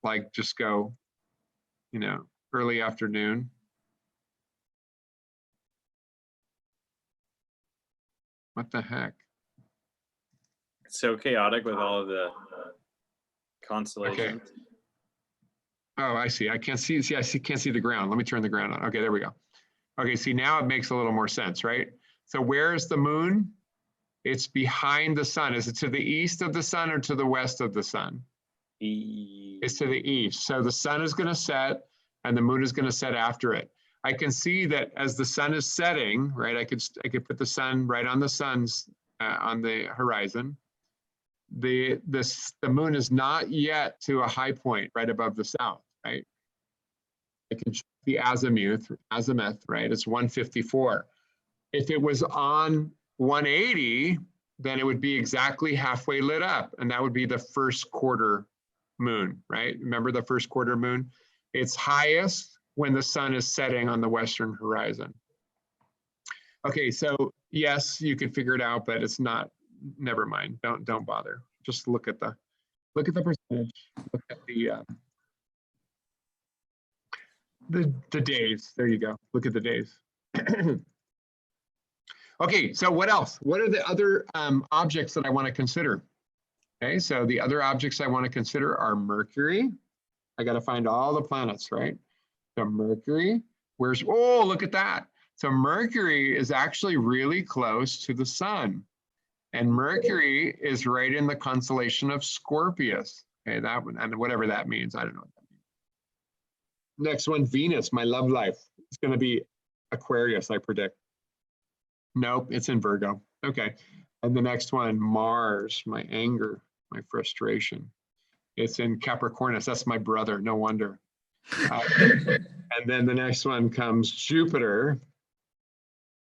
Like just go, early afternoon. What the heck? It's so chaotic with all of the constellations. Oh, I see. I can't see. See, can't see the ground. Let me turn the ground on. Okay, there we go. Okay, see, now it makes a little more sense, right? So where is the moon? It's behind the sun. Is it to the east of the sun or to the west of the sun? It's to the east. So the sun is going to set and the moon is going to set after it. I can see that as the sun is setting, right? I could put the sun right on the sun's on the horizon. The moon is not yet to a high point right above the south, right? I can check the azimuth, right? It's 154. If it was on 180, then it would be exactly halfway lit up, and that would be the first quarter moon, right? Remember the first quarter moon? It's highest when the sun is setting on the western horizon. Okay, so yes, you can figure it out, but it's not. Never mind. Don't bother. Just look at the percentage. Look at the days. There you go. Look at the days. Okay, so what else? What are the other objects that I want to consider? Okay, so the other objects I want to consider are Mercury. I got to find all the planets, right? So Mercury, oh, look at that. So Mercury is actually really close to the sun. And Mercury is right in the constellation of Scorpius. Okay, that one, and whatever that means, I don't know what that means. Next one, Venus, my love life. It's going to be Aquarius, I predict. Nope, it's in Virgo. Okay. And the next one, Mars, my anger, my frustration. It's in Capricornus. That's my brother. No wonder. And then the next one comes Jupiter.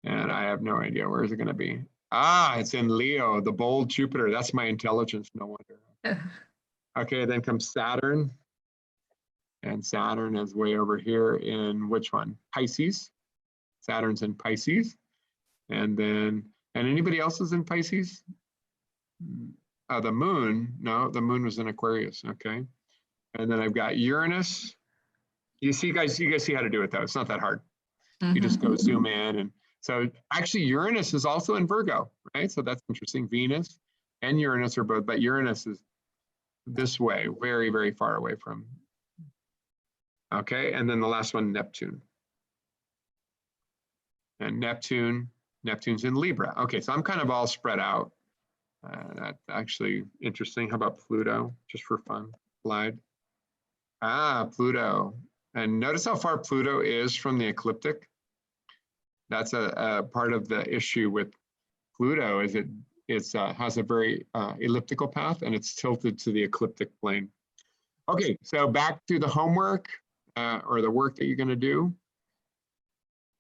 And I have no idea. Where is it going to be? It's in Leo, the bold Jupiter. That's my intelligence. No wonder. Okay, then comes Saturn. And Saturn is way over here in which one? Pisces. Saturn's in Pisces. And anybody else is in Pisces? The moon, no, the moon was in Aquarius, okay. And then I've got Uranus. You guys see how to do it though. It's not that hard. You just go zoom in. And so actually Uranus is also in Virgo, right? So that's interesting. Venus and Uranus are both, but Uranus is this way, very, very far away from. Okay, and then the last one, Neptune. And Neptune's in Libra. Okay, so I'm kind of all spread out. That's actually interesting. How about Pluto, just for fun? Slide. Pluto. And notice how far Pluto is from the ecliptic. That's a part of the issue with Pluto is it has a very elliptical path and it's tilted to the ecliptic plane. Okay, so back to the homework or the work that you're going to do.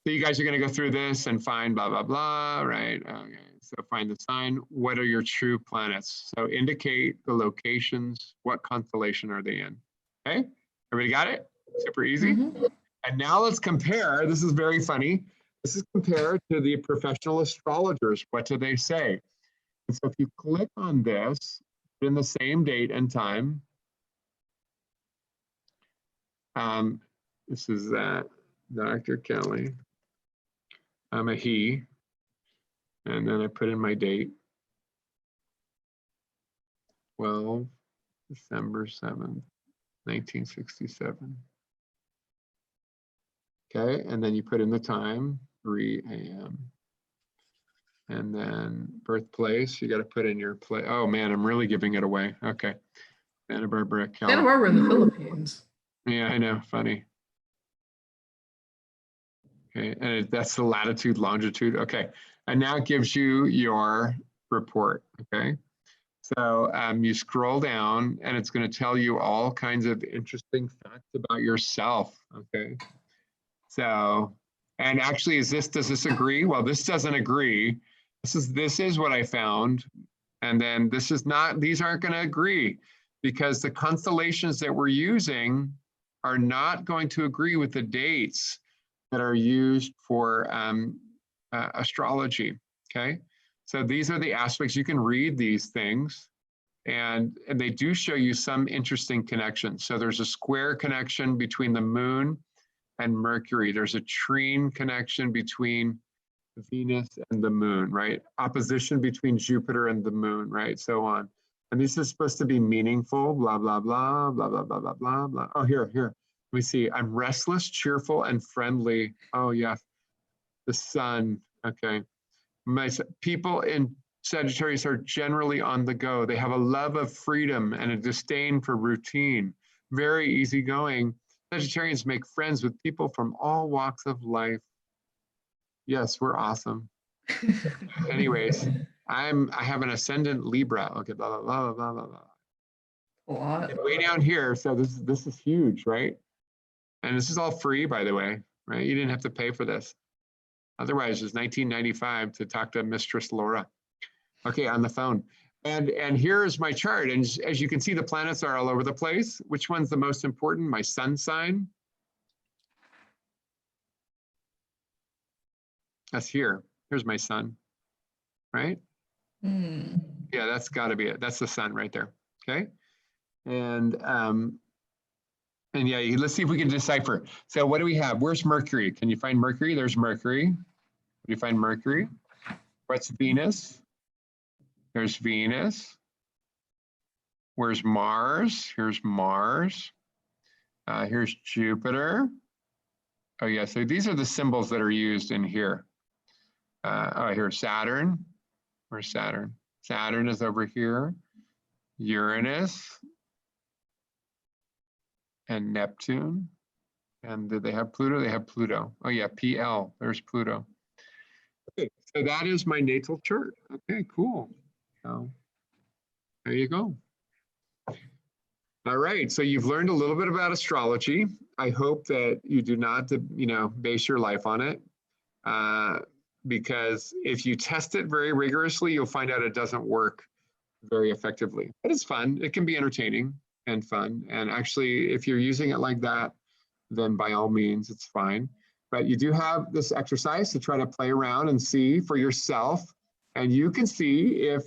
So you guys are going to go through this and find blah, blah, blah, right? Okay. So find the sign. What are your true planets? So indicate the locations. What constellation are they in? Okay. Everybody got it? Super easy. Mhm. And now let's compare. This is very funny. This is compared to the professional astrologers. What do they say? And so if you click on this in the same date and time, this is Dr. Kelly. I'm a he. And then I put in my date. 12 December 7th, 1967. Okay, and then you put in the time, 3 a.m. And then birthplace, you got to put in your place. Oh man, I'm really giving it away. Okay. Santa Barbara, Santa California. Barbara in the Philippines. Yeah, I know, funny. Okay, and that's the latitude, longitude. Okay, and now it gives you your report, okay? So you scroll down and it's going to tell you all kinds of interesting facts about yourself, okay? So, and actually, does this agree? Well, this doesn't agree. This is what I found. And then this is not, these aren't going to agree because the constellations that we're using are not going to agree with the dates that are used for astrology, okay? So these are the aspects, you can read these things and they do show you some interesting connections. So there's a square connection between the moon and Mercury. There's a trine connection between Venus and the moon, right? Opposition between Jupiter and the moon, right? So on. And this is supposed to be meaningful, blah, blah, blah, blah, blah, blah, blah, blah, blah. Oh, here. Let me see. I'm restless, cheerful, and friendly. Oh, yeah. The sun. Okay. People in Sagittarius are generally on the go. They have a love of freedom and a disdain for routine. Very easygoing. Sagittarians make friends with people from all walks of life. Yes, we're awesome. Anyways, I have an ascendant Libra. Okay, blah, blah, blah, blah, blah, blah. A lot. And way down here, so this is huge, right? And this is all free, by the way, right? You didn't have to pay for this. Otherwise, it's $19.95 to talk to Mistress Laura. Okay, on the phone. And here's my chart. And as you can see, the planets are all over the place. Which one's the most important? My sun sign. That's here. Here's my sun, right? Hmm. Yeah, that's got to be it. That's the sun right there. Okay. And yeah, let's see if we can decipher. So what do we have? Where's Mercury? Can you find Mercury? There's Mercury. Do you find Mercury? What's Venus? There's Venus. Where's Mars? Here's Mars. Here's Jupiter. Oh yeah, so these are the symbols that are used in here. Here's Saturn. Where's Saturn? Saturn is over here. Uranus and Neptune. And do they have Pluto? They have Pluto. Oh yeah, PL, there's Pluto. Okay, so that is my natal chart. Okay, cool. So there you go. All right, so you've learned a little bit about astrology. I hope that you do not, base your life on it. Because if you test it very rigorously, you'll find out it doesn't work very effectively. But it's fun. It can be entertaining and fun. And actually, if you're using it like that, then by all means, it's fine. But you do have this exercise to try to play around and see for yourself. And you can see if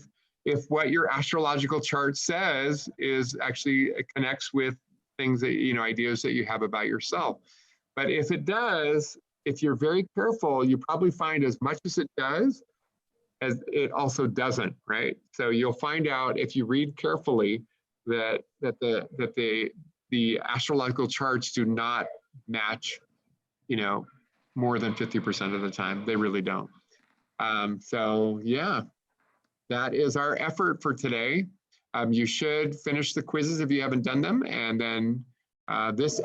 what your astrological chart says is actually connects with things that, ideas that you have about yourself. But if it does, if you're very careful, you probably find as much as it does, as it also doesn't, right? So you'll find out if you read carefully that the astrological charts do not match, more than 50% of the time. They really don't. So yeah, that is our effort for today. You should finish the quizzes if you haven't done them, and then this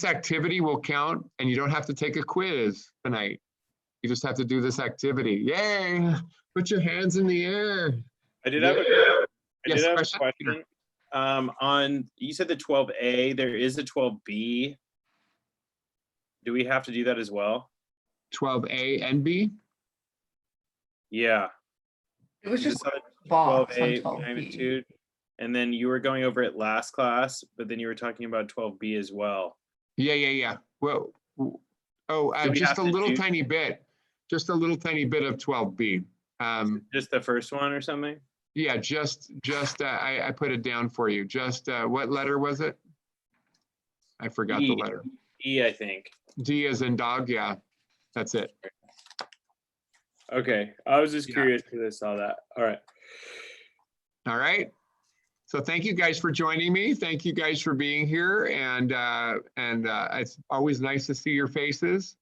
activity will count, and you don't have to take a quiz tonight. You just have to do this activity. Yay! Put your hands in the air. I did have a question. Peter. On, you said the 12A, there is a 12B. Do we have to do that as well? 12A and B? Yeah. It was You just saw a box on 12A 12B. magnitude, and then you were going over it last class, but then you were talking about 12B as well. Yeah. Well, oh, Do we just have a to little do- tiny bit. Just a little tiny bit of 12B. Just the first one or something? Yeah, just I put it down for you. Just what letter was it? I forgot the E. letter. E, I think. D as in dog. Yeah, that's it. Okay, I was just Yeah. curious because I saw that. All right. All right. So thank you guys for joining me. Thank you guys for being here, and it's always nice to see your faces.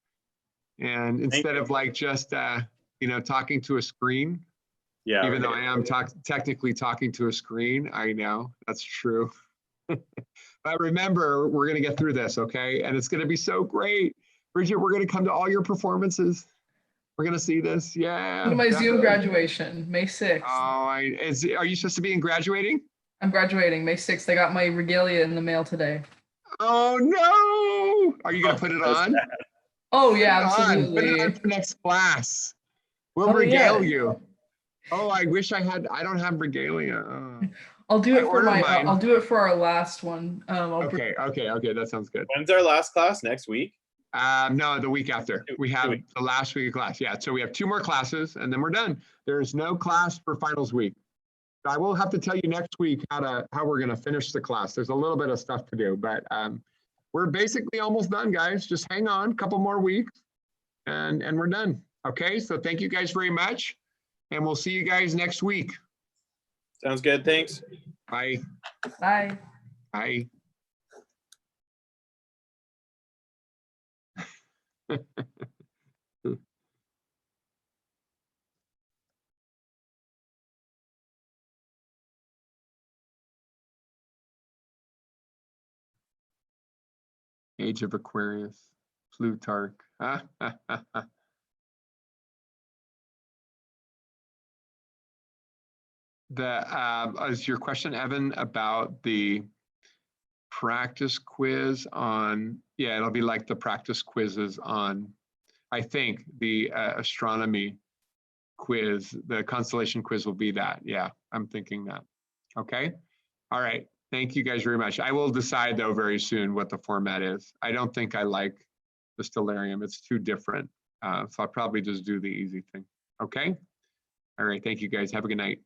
And instead of like just talking to a screen, Yeah. even though I am technically talking to a screen, I know that's true. But remember, we're going to get through this, okay? And it's going to be so great. Bridget, we're going to come to all your performances. We're going to see this. Yeah. Go to my Zoom definitely. graduation, May 6th. Oh, are you supposed to be in graduating? I'm graduating May 6th. I got my regalia in the mail today. Oh, no. Are you going to put it on? Oh, yeah, Put it on. Put absolutely. it on for next class. We'll Oh, regale yeah. you. Oh, I wish I don't have regalia. Oh. I'll do I it for ordered my. mine. I'll do it for our last one. Okay. That sounds good. When's our last class? Next week? No, the week after. We have 2 weeks. the last week of class. Yeah, so we have 2 more classes and then we're done. There is no class for finals week. I will have to tell you next week how we're going to finish the class. There's a little bit of stuff to do, but we're basically almost done, guys. Just hang on a couple more weeks and we're done. Okay, so thank you guys very much. And we'll see you guys next week. Sounds good. Thanks. Bye. Bye. Bye. Age of Aquarius, Plutarch. Is your question, Evan, about the practice quiz on? Yeah, it'll be like the practice quizzes on, I think, the astronomy quiz, the constellation quiz will be that. Yeah, I'm thinking that. Okay. All right. Thank you guys very much. I will decide though very soon what the format is. I don't think I like the stellarium. It's too different. So I'll probably just do the easy thing. Okay. All right. Thank you guys. Have a good night.